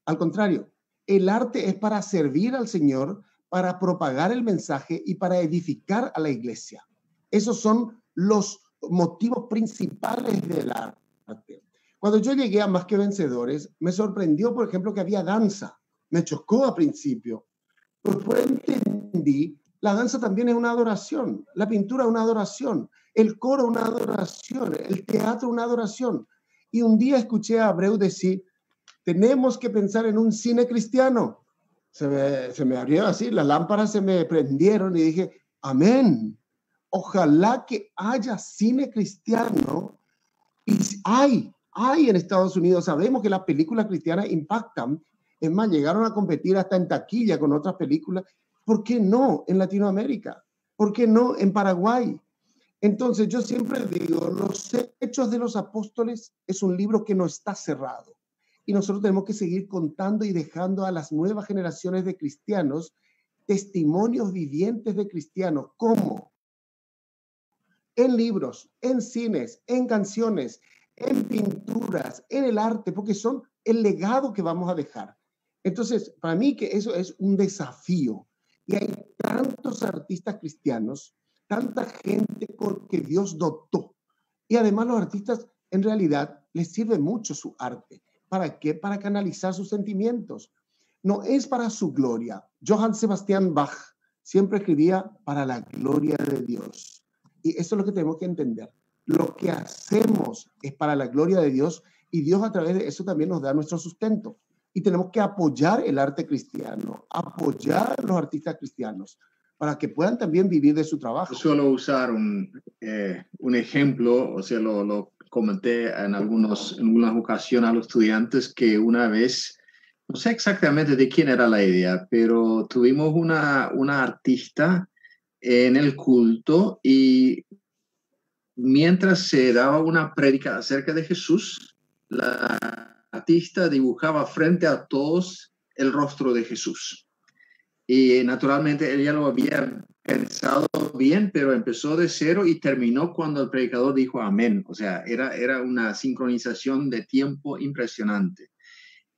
Al contrario, el arte es para servir al Señor, para propagar el mensaje y para edificar a la iglesia. Esos son los motivos principales del arte. Cuando yo llegué a Más que Vencedores, me sorprendió, por ejemplo, que había danza. Me chocó al principio. Después entendí, la danza también es una adoración, la pintura es una adoración, el coro es una adoración, el teatro es una adoración. Y un día escuché a Abreu decir, tenemos que pensar en un cine cristiano. Se me abrió así, las lámparas se me prendieron y dije, amén. Ojalá que haya cine cristiano. Y hay en Estados Unidos. Sabemos que las películas cristianas impactan. Es más, llegaron a competir hasta en taquilla con otras películas. ¿Por qué no en Latinoamérica? ¿Por qué no en Paraguay? Entonces, yo siempre digo, Los Hechos de los Apóstoles es un libro que no está cerrado. Y nosotros tenemos que seguir contando y dejando a las nuevas generaciones de cristianos testimonios vivientes de cristianos. ¿Cómo? En libros, en cines, en canciones, en pinturas, en el arte, porque son el legado que vamos a dejar. Entonces, para mí que eso es un desafío. Y hay tantos artistas cristianos, tanta gente que Dios dotó. Y además los artistas en realidad les sirve mucho su arte. ¿Para qué? Para canalizar sus sentimientos. No es para su gloria. Johann Sebastian Bach siempre escribía para la gloria de Dios. Y eso es lo que tenemos que entender. Lo que hacemos es para la gloria de Dios y Dios a través de eso también nos da nuestro sustento. Y tenemos que apoyar el arte cristiano, apoyar a los artistas cristianos para que puedan también vivir de su trabajo. Suelo usar un ejemplo, o sea, lo comenté en algunas ocasiones a los estudiantes que una vez, no sé exactamente de quién era la idea, pero tuvimos una artista en el culto y mientras se daba una prédica acerca de Jesús, la artista dibujaba frente a todos el rostro de Jesús. Y naturalmente ella lo había pensado bien, pero empezó de cero y terminó cuando el predicador dijo amén. O sea, era una sincronización de tiempo impresionante.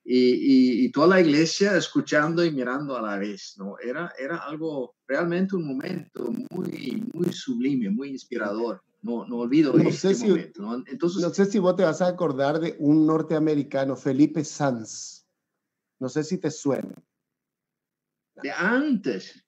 Y toda la iglesia escuchando y mirando a la vez, ¿no? Era algo, realmente un momento muy, muy sublime, muy inspirador. No olvido este momento, ¿no? Entonces, no sé si vos te vas a acordar de un norteamericano, Felipe Sanz. No sé si te suena. De antes.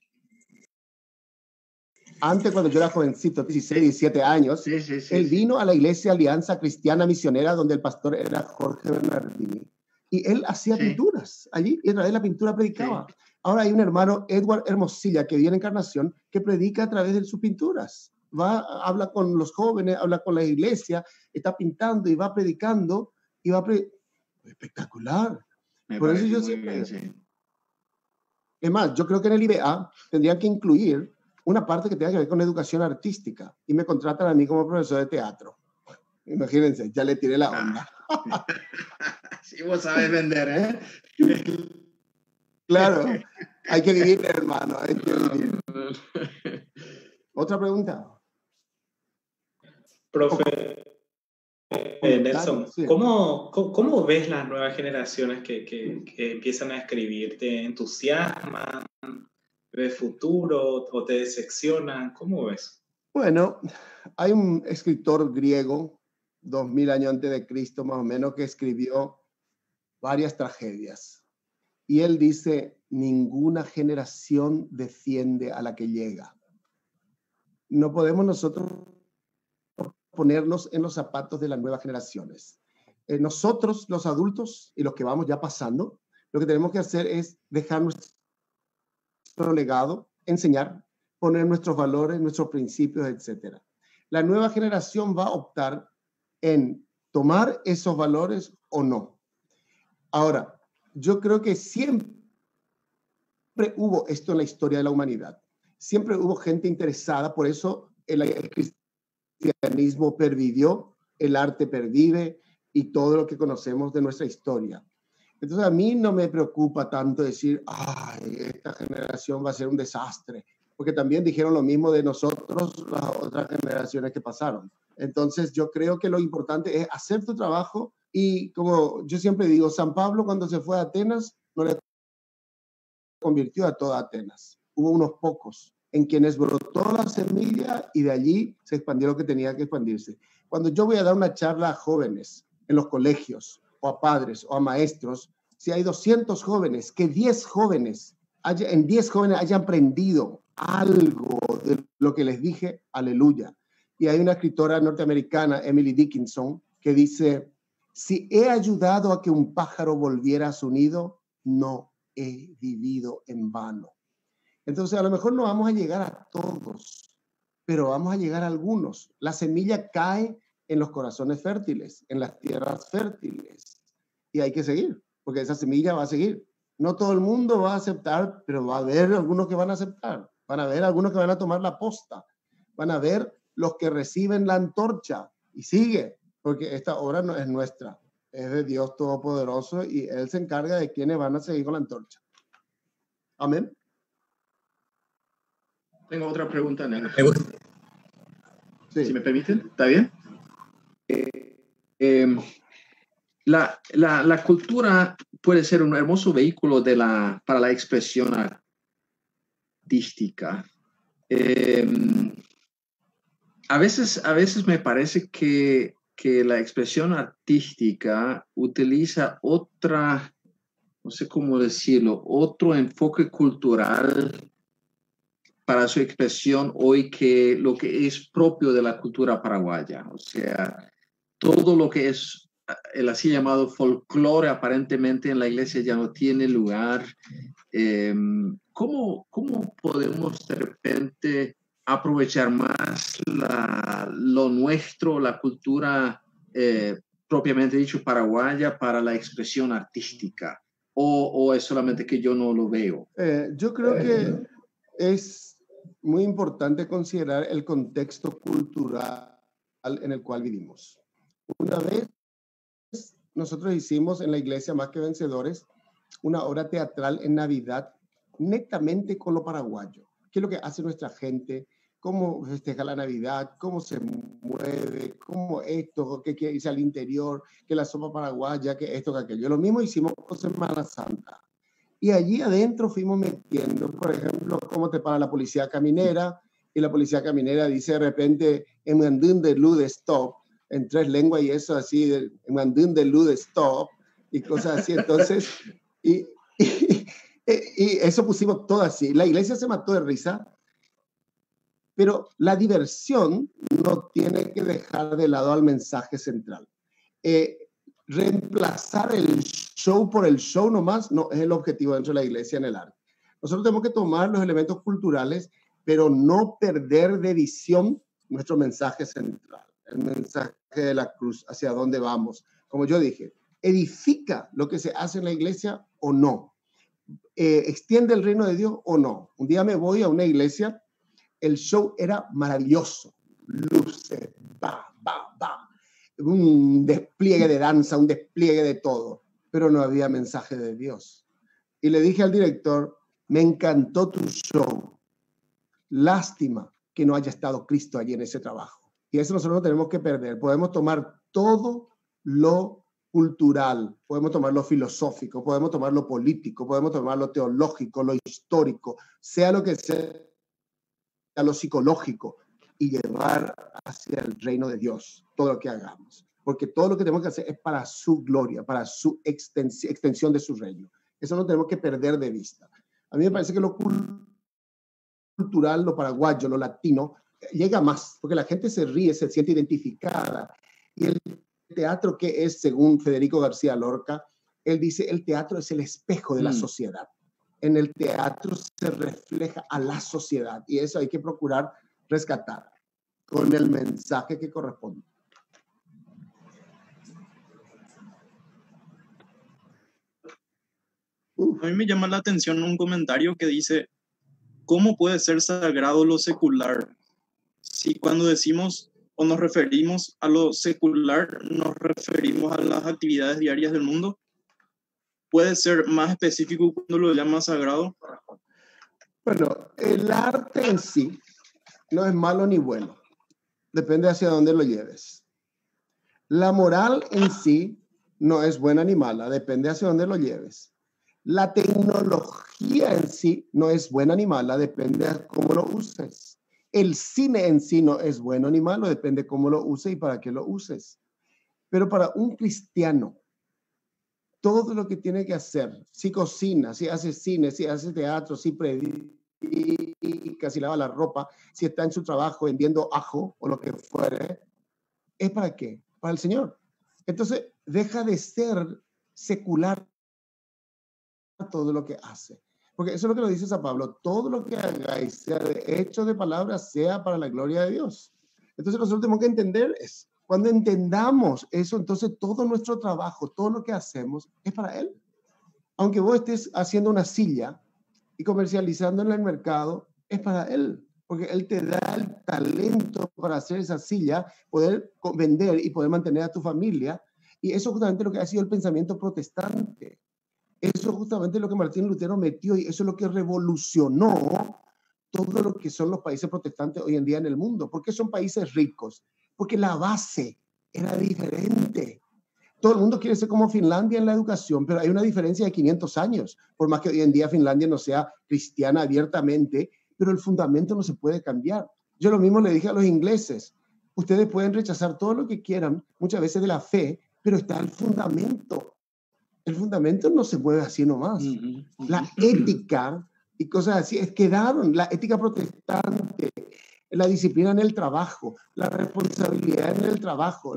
antes cuando yo era jovencito, 16, 17 años, él vino a la iglesia Alianza Cristiana Misionera, donde el pastor era Jorge Bernardini. Y él hacía pinturas allí, y a través de la pintura predicaba. Sí. Ahora hay un hermano, Edward Hermosilla, que vive en Encarnación, que predica a través de sus pinturas. Habla con los jóvenes, habla con la iglesia, está pintando y va predicando, y espectacular. Por eso yo siempre... Es más, yo creo que en el IBA tendrían que incluir una parte que tenga que ver con educación artística, y me contratan a mí como profesor de teatro. Imagínense, ya le tiré la onda. Sí, vos sabes vender, ¿eh? Claro, hay que vivir, hermano, hay que vivir. ¿Otra pregunta? Profe Nelson, sí. ¿Cómo ves las nuevas generaciones que empiezan a escribir? ¿Te entusiasman? ¿Ves futuro o te decepcionan? ¿Cómo ves? Bueno, hay un escritor griego, 2000 años antes de Cristo más o menos, que escribió varias tragedias. Y él dice, ninguna generación defiende a la que llega. No podemos nosotros ponernos en los zapatos de las nuevas generaciones. Nosotros, los adultos y los que vamos ya pasando, lo que tenemos que hacer es dejar nuestro legado, enseñar, poner nuestros valores, nuestros principios, etc. La nueva generación va a optar en tomar esos valores o no. Ahora, yo creo que siempre hubo esto en la historia de la humanidad. Siempre hubo gente interesada, por eso el cristianismo pervivió, el arte pervive y todo lo que conocemos de nuestra historia. Entonces a mí no me preocupa tanto decir, ay, esta generación va a ser un desastre, porque también dijeron lo mismo de nosotros las otras generaciones que pasaron. Entonces yo creo que lo importante es hacer tu trabajo y como yo siempre digo, San Pablo cuando se fue a Atenas no le convirtió a toda Atenas. Hubo unos pocos en quienes brotó la semilla y de allí se expandió lo que tenía que expandirse. Cuando yo voy a dar una charla a jóvenes en los colegios o a padres o a maestros, si hay 200 jóvenes, que 10 jóvenes hayan aprendido algo de lo que les dije, aleluya. Y hay una escritora norteamericana, Emily Dickinson, que dice, si he ayudado a que un pájaro volviera a su nido, no he vivido en vano. Entonces, a lo mejor no vamos a llegar a todos, pero vamos a llegar a algunos. La semilla cae en los corazones fértiles, en las tierras fértiles. Y hay que seguir, porque esa semilla va a seguir. No todo el mundo va a aceptar, pero va a haber algunos que van a aceptar. Van a haber algunos que van a tomar la posta. Van a haber los que reciben la antorcha. Y sigue, porque esta obra no es nuestra. Es de Dios Todopoderoso y Él se encarga de quienes van a seguir con la antorcha. Amén. Tengo otra pregunta, Nena. Sí. Si me permiten, ¿está bien? La cultura puede ser un hermoso vehículo para la expresión artística. A veces me parece que la expresión artística utiliza no sé cómo decirlo, otro enfoque cultural para su expresión hoy que lo que es propio de la cultura paraguaya. O sea, todo lo que es el así llamado folclore aparentemente en la iglesia ya no tiene lugar. ¿Cómo podemos de repente aprovechar más lo nuestro, la cultura propiamente dicho paraguaya para la expresión artística? ¿O es solamente que yo no lo veo? Yo creo que es muy importante considerar el contexto cultural en el cual vivimos. Una vez nosotros hicimos en la iglesia Más que Vencedores una obra teatral en Navidad netamente con lo paraguayo. ¿Qué es lo que hace nuestra gente? ¿Cómo festeja la Navidad? ¿Cómo se mueve? ¿Cómo esto? ¿Qué dice al interior? ¿Qué la sopa paraguaya? ¿Qué esto? ¿Qué aquello? Lo mismo hicimos con Semana Santa. Y allí adentro fuimos metiendo, por ejemplo, cómo te para la policía caminera, y la policía caminera dice de repente, en Mandún de Luz de Stop, en 3 lenguas y eso así, en Mandún de Luz de Stop, y cosas así. Entonces, y eso pusimos todo así. La iglesia se mató de risa, Pero la diversión no tiene que dejar de lado al mensaje central. Reemplazar el show por el show nomás no es el objetivo dentro de la iglesia en el arte. Nosotros tenemos que tomar los elementos culturales, pero no perder de visión nuestro mensaje central, el mensaje de la cruz, hacia dónde vamos. Como yo dije, ¿edifica lo que se hace en la iglesia o no? ¿Extiende el reino de Dios o no? Un día me voy a una iglesia, el show era maravilloso, luces, un despliegue de danza, un despliegue de todo, pero no había mensaje de Dios. Y le dije al director, me encantó tu show, lástima que no haya estado Cristo allí en ese trabajo. Y eso nosotros no tenemos que perder. Podemos tomar todo lo cultural, podemos tomar lo filosófico, podemos tomar lo político, podemos tomar lo teológico, lo histórico, sea lo que sea, lo psicológico, y llevar hacia el reino de Dios todo lo que hagamos. Porque todo lo que tenemos que hacer es para su gloria, para su extensión de su reino. Eso no tenemos que perder de vista. A mí me parece que lo cultural, lo paraguayo, lo latino, llega más, porque la gente se ríe, se siente identificada. Y el teatro, que es, según Federico García Lorca, él dice, el teatro es el espejo de la sociedad. En el teatro se refleja a la sociedad, y eso hay que procurar rescatar con el mensaje que corresponde. A mí me llama la atención un comentario que dice, ¿cómo puede ser sagrado lo secular? Si cuando decimos o nos referimos a lo secular, nos referimos a las actividades diarias del mundo. ¿Puede ser más específico cuando lo llama sagrado? Bueno, el arte en sí no es malo ni bueno. Depende hacia dónde lo lleves. La moral en sí no es buena ni mala. Depende hacia dónde lo lleves. La tecnología en sí no es buena ni mala. Depende de cómo lo uses. El cine en sí no es bueno ni malo. Depende de cómo lo uses y para qué lo uses. Pero para un cristiano, todo lo que tiene que hacer, si cocina, si hace cine, si hace teatro, si predica, si lava la ropa, si está en su trabajo vendiendo ajo o lo que fuere, ¿es para qué? Para el Señor. Entonces, deja de ser secular todo lo que hace. Porque eso es lo que lo dice San Pablo, todo lo que hagáis, sea de hecho, de palabras, sea para la gloria de Dios. Entonces, nosotros tenemos que entender eso. Cuando entendamos eso, entonces todo nuestro trabajo, todo lo que hacemos es para Él. Aunque vos estés haciendo una silla y comercializando en el mercado, es para Él. Porque Él te da el talento para hacer esa silla, poder vender y poder mantener a tu familia. Y eso es justamente lo que ha sido el pensamiento protestante. Eso es justamente lo que Martín Lutero metió y eso es lo que revolucionó todo lo que son los países protestantes hoy en día en el mundo. ¿Por qué son países ricos? Porque la base era diferente. Todo el mundo quiere ser como Finlandia en la educación, pero hay una diferencia de 500 años. Por más que hoy en día Finlandia no sea cristiana abiertamente, pero el fundamento no se puede cambiar. Yo lo mismo le dije a los ingleses. Ustedes pueden rechazar todo lo que quieran, muchas veces de la fe, pero está el fundamento. El fundamento no se mueve así nomás. La ética y cosas así quedaron. La ética protestante, la disciplina en el trabajo, la responsabilidad en el trabajo,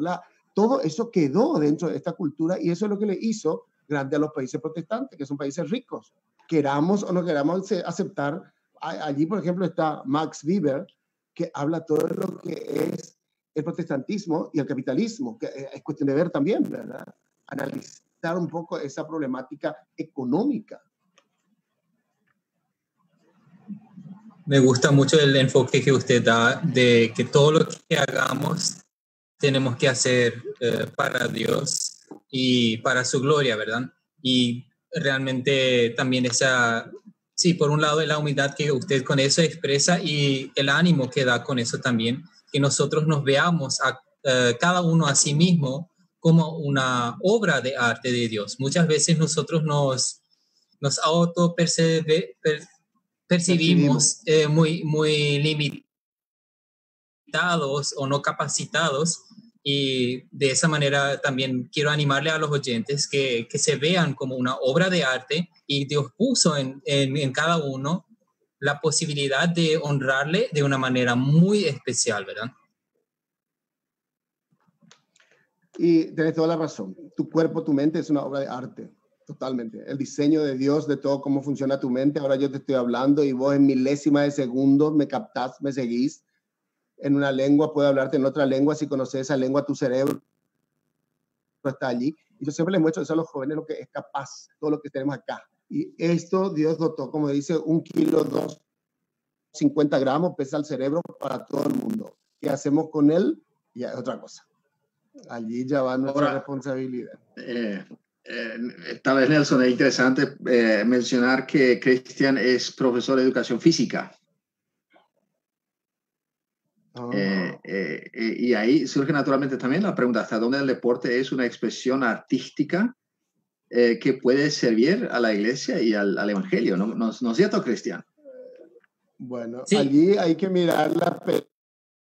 todo eso quedó dentro de esta cultura y eso es lo que le hizo grande a los países protestantes, que son países ricos. Queramos o no queramos aceptar, allí por ejemplo está Max Weber, que habla todo lo que es el protestantismo y el capitalismo, que es cuestión de ver también, ¿verdad? Analizar un poco esa problemática económica. Me gusta mucho el enfoque que usted da de que todo lo que hagamos tenemos que hacer para Dios y para su gloria, ¿verdad? Y realmente también sí, por un lado la humildad que usted con eso expresa y el ánimo que da con eso también, que nosotros nos veamos a cada uno a sí mismo como una obra de arte de Dios. Muchas veces nosotros nos percibimos muy limitados o no capacitados, y de esa manera también quiero animarle a los oyentes que se vean como una obra de arte, y Dios puso en cada uno la posibilidad de honrarle de una manera muy especial, ¿verdad? Y tienes toda la razón. Tu cuerpo, tu mente es una obra de arte, totalmente. El diseño de Dios, de todo cómo funciona tu mente. Ahora yo te estoy hablando y vos en milésima de segundo me captás, me seguís. En una lengua, puedo hablarte en otra lengua. Si conoces esa lengua, tu cerebro está allí. Y yo siempre les muestro eso a los jóvenes, lo que es capaz, todo lo que tenemos acá. Y esto Dios dotó, como dice, 1 kilo, 250 gramos, pesa el cerebro para todo el mundo. ¿Qué hacemos con él? Ya es otra cosa. Allí ya va nuestra responsabilidad. Tal vez, Nelson, es interesante mencionar que Cristian es profesor de educación física. Y ahí surge naturalmente también la pregunta, ¿hasta dónde el deporte es una expresión artística que puede servir a la iglesia y al evangelio? ¿No es cierto, Cristian? Bueno, sí. Allí hay que mirar la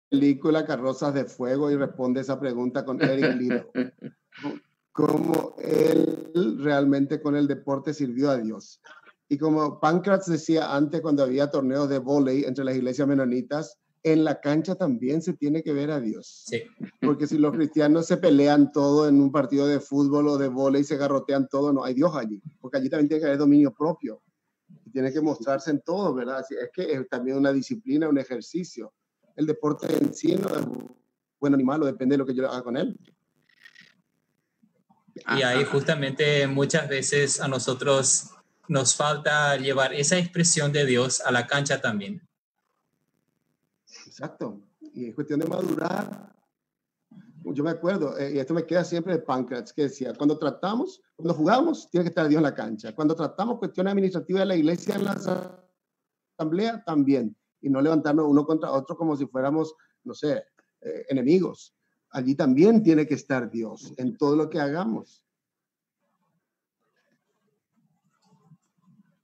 película Carrozas de Fuego y responde esa pregunta con Eric Liddell. Cómo él realmente con el deporte sirvió a Dios. Y como Pancratz decía antes, cuando había torneos de vóley entre las iglesias menonitas, en la cancha también se tiene que ver a Dios. Sí. Porque si los cristianos se pelean todo en un partido de fútbol o de vóley, se garrotean todo, no hay Dios allí. Porque allí también tiene que haber dominio propio. Y tiene que mostrarse en todo, ¿verdad? Es que es también una disciplina, un ejercicio. El deporte en sí no es bueno ni malo, depende de lo que yo haga con él. Y ahí justamente muchas veces a nosotros nos falta llevar esa expresión de Dios a la cancha también. Exacto. Y es cuestión de madurar. Yo me acuerdo, y esto me queda siempre de Pancratz, que decía, cuando jugamos, tiene que estar Dios en la cancha. Cuando tratamos cuestiones administrativas de la iglesia en la asamblea, también. Y no levantarnos uno contra otro como si fuéramos, no sé, enemigos. Allí también tiene que estar Dios en todo lo que hagamos.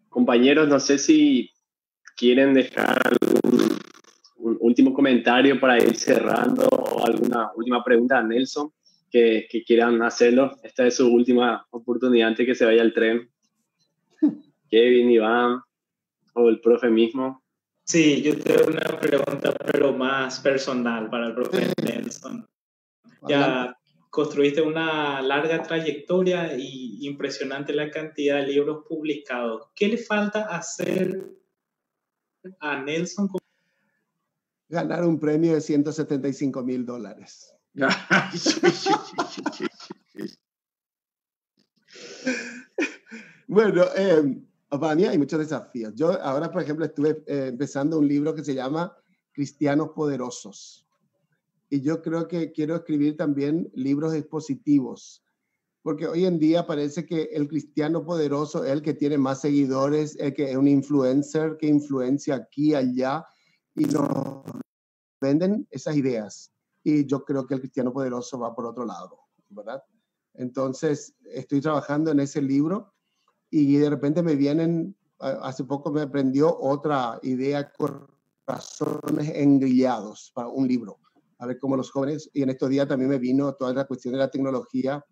Compañeros, no sé si quieren dejar un último comentario para ir cerrando o alguna última pregunta a Nelson que quieran hacerlo. Esta es su última oportunidad antes que se vaya el tren. Kevin, Iván o el profe mismo. Sí, yo tengo una pregunta, pero más personal para el profe Nelson. Ya construiste una larga trayectoria y impresionante la cantidad de libros publicados. ¿Qué le falta hacer a Nelson? Ganar un premio de $175,000. Bueno, para mí hay muchos desafíos. Yo ahora, por ejemplo, estuve empezando un libro que se llama Cristianos Poderosos. Y yo creo que quiero escribir también libros expositivos, porque hoy en día parece que el cristiano poderoso es el que tiene más seguidores, el que es un influencer, que influencia aquí y allá, y nos venden esas ideas. Y yo creo que el cristiano poderoso va por otro lado, ¿verdad? Entonces, estoy trabajando en ese libro y de repente me vienen, hace poco me aprendió otra idea, corazones engrillados para un libro. A ver cómo los jóvenes, y en estos días también me vino toda la cuestión de la tecnología,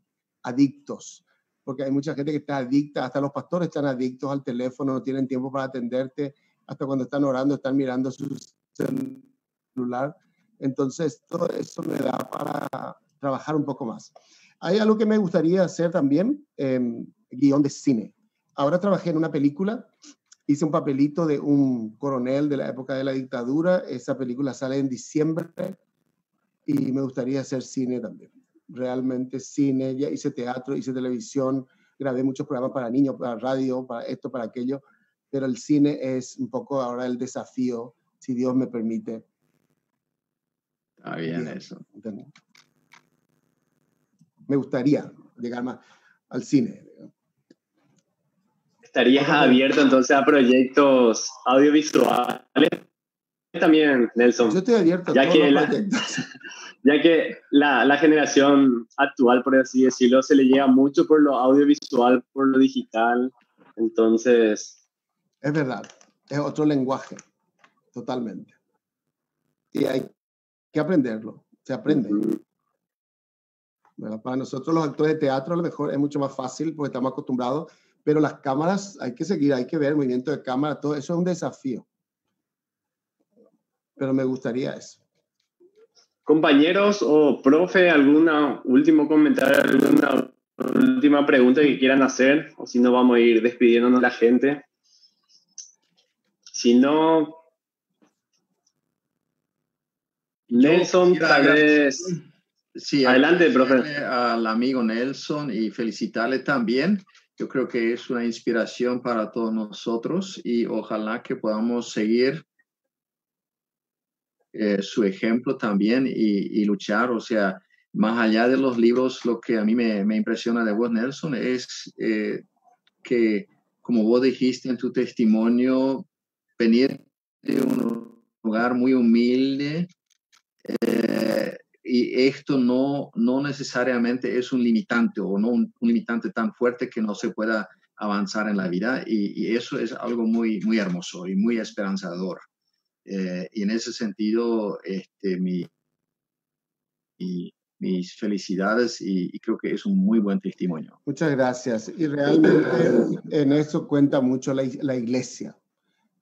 adictos, porque hay mucha gente que está adicta, hasta los pastores están adictos al teléfono, no tienen tiempo para atenderte, hasta cuando están orando están mirando su celular. Entonces, todo eso me da para trabajar un poco más. Hay algo que me gustaría hacer también, guión de cine. Ahora trabajé en una película, hice un papelito de un coronel de la época de la dictadura, esa película sale en diciembre, y me gustaría hacer cine también. Realmente cine, ya hice teatro, hice televisión, grabé muchos programas para niños, para radio, para esto, para aquello, pero el cine es un poco ahora el desafío, si Dios me permite. Está bien eso. Me gustaría llegar más al cine. ¿Estarías abierto entonces a proyectos audiovisuales también, Nelson? Yo estoy abierto a todos los proyectos. Ya que la generación actual, por así decirlo, se le llega mucho por lo audiovisual, por lo digital, entonces... Es verdad, es otro lenguaje, totalmente. Y hay que aprenderlo, se aprende. Bueno, para nosotros los actores de teatro a lo mejor es mucho más fácil porque estamos acostumbrados, pero las cámaras hay que seguir, hay que ver el movimiento de cámara, todo eso es un desafío. pero me gustaría eso. Compañeros o profe, ¿alguna último comentario, alguna última pregunta que quieran hacer? O si no, vamos a ir despidiéndonos de la gente. Si no, Nelson, tal vez... Sí, adelante, profe. Al amigo Nelson y felicitarle también. Yo creo que es una inspiración para todos nosotros y ojalá que podamos seguir su ejemplo también y luchar. O sea, más allá de los libros, lo que a mí me impresiona de vos, Nelson, es que, como vos dijiste en tu testimonio, venir de un lugar muy humilde, y esto no necesariamente es un limitante o no un limitante tan fuerte que no se pueda avanzar en la vida, y eso es algo muy, muy hermoso y muy esperanzador. Y en ese sentido, mis felicidades y creo que es un muy buen testimonio. Muchas gracias. Y realmente en eso cuenta mucho la iglesia,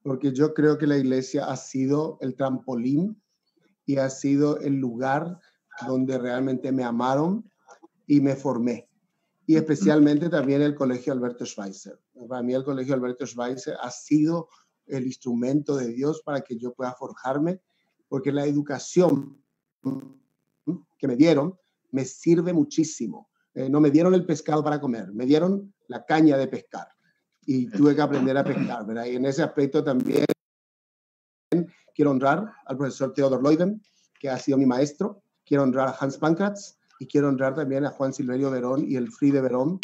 porque yo creo que la iglesia ha sido el trampolín y ha sido el lugar donde realmente me amaron y me formé. Y especialmente también el Colegio Alberto Schweitzer. Para mí el Colegio Alberto Schweitzer ha sido el instrumento de Dios para que yo pueda forjarme, porque la educación que me dieron me sirve muchísimo. No me dieron el pescado para comer, me dieron la caña de pescar y tuve que aprender a pescar, ¿verdad? Y en ese aspecto también quiero honrar al profesor Theodor Leuden, que ha sido mi maestro. Quiero honrar a Hans Pankratz y quiero honrar también a Juan Silverio Verón y Elfriede Verón,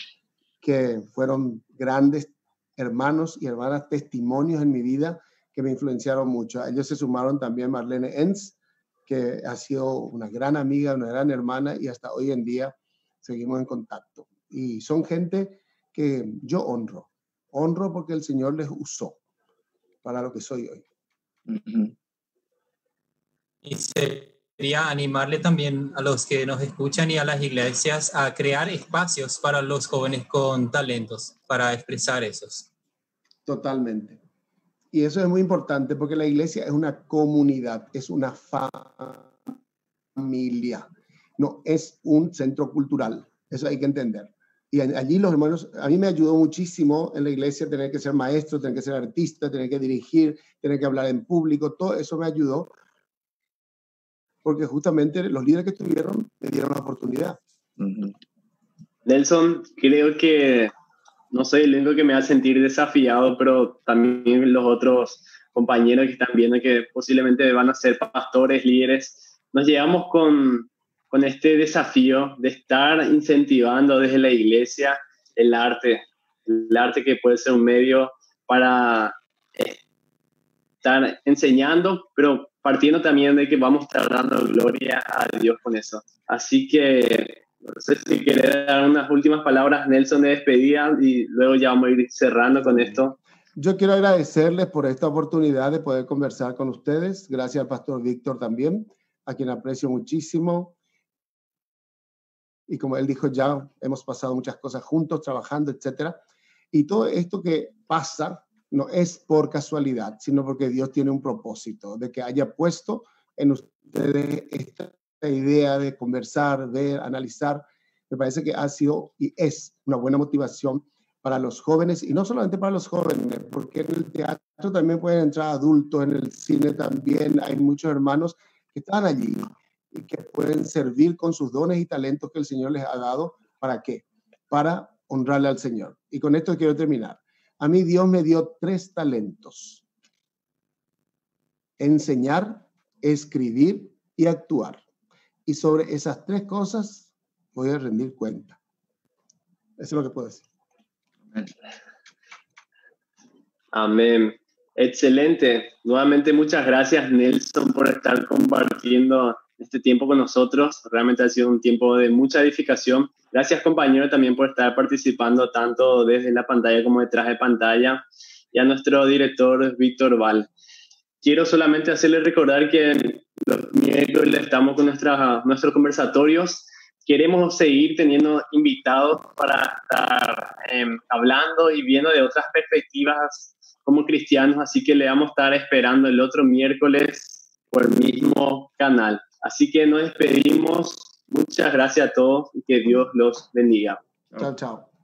que fueron grandes hermanos y hermanas, testimonios en mi vida que me influenciaron mucho. A ellos se sumaron también Marlene Enz, que ha sido una gran amiga, una gran hermana, y hasta hoy en día seguimos en contacto. Y son gente que yo honro porque el Señor les usó para lo que soy hoy. Y sería animarle también a los que nos escuchan y a las iglesias a crear espacios para los jóvenes con talentos, para expresar esos. Totalmente. Y eso es muy importante porque la iglesia es una comunidad, es una familia, no es un centro cultural. Eso hay que entender. Y allí los hermanos, a mí me ayudó muchísimo en la iglesia tener que ser maestro, tener que ser artista, tener que dirigir, tener que hablar en público. Todo eso me ayudó porque justamente los líderes que estuvieron me dieron la oportunidad. Nelson, creo que no soy el único que me va a sentir desafiado, pero también los otros compañeros que están viendo que posiblemente van a ser pastores, líderes, nos llegamos con este desafío de estar incentivando desde la iglesia el arte que puede ser un medio para estar enseñando, pero partiendo también de que vamos a estar dando gloria a Dios con eso. Así que no sé si quieres dar unas últimas palabras, Nelson, de despedida, y luego ya vamos a ir cerrando con esto. Yo quiero agradecerles por esta oportunidad de poder conversar con ustedes. Gracias al pastor Víctor también, a quien aprecio muchísimo. Y como él dijo, ya hemos pasado muchas cosas juntos, trabajando, etcétera. Y todo esto que pasa no es por casualidad, sino porque Dios tiene un propósito de que haya puesto en ustedes esta idea de conversar, ver, analizar. Me parece que ha sido y es una buena motivación para los jóvenes, y no solamente para los jóvenes, porque en el teatro también pueden entrar adultos, en el cine también hay muchos hermanos que están allí y que pueden servir con sus dones y talentos que el Señor les ha dado. ¿Para qué? Para honrarle al Señor. Y con esto quiero terminar. A mí Dios me dio 3 talentos: enseñar, escribir y actuar. Y sobre esas 3 cosas voy a rendir cuenta. Eso es lo que puedo decir. Amén. Excelente. Nuevamente muchas gracias, Nelson, por estar compartiendo este tiempo con nosotros. Realmente ha sido un tiempo de mucha edificación. Gracias, compañero, también por estar participando tanto desde la pantalla como detrás de pantalla. Y a nuestro director, Víctor Val. Quiero solamente hacerles recordar que los miércoles estamos con nuestros conversatorios. Queremos seguir teniendo invitados para estar hablando y viendo de otras perspectivas como cristianos, así que le vamos a estar esperando el otro miércoles por el mismo canal. Así que nos despedimos. Muchas gracias a todos y que Dios los bendiga. Chao, chao.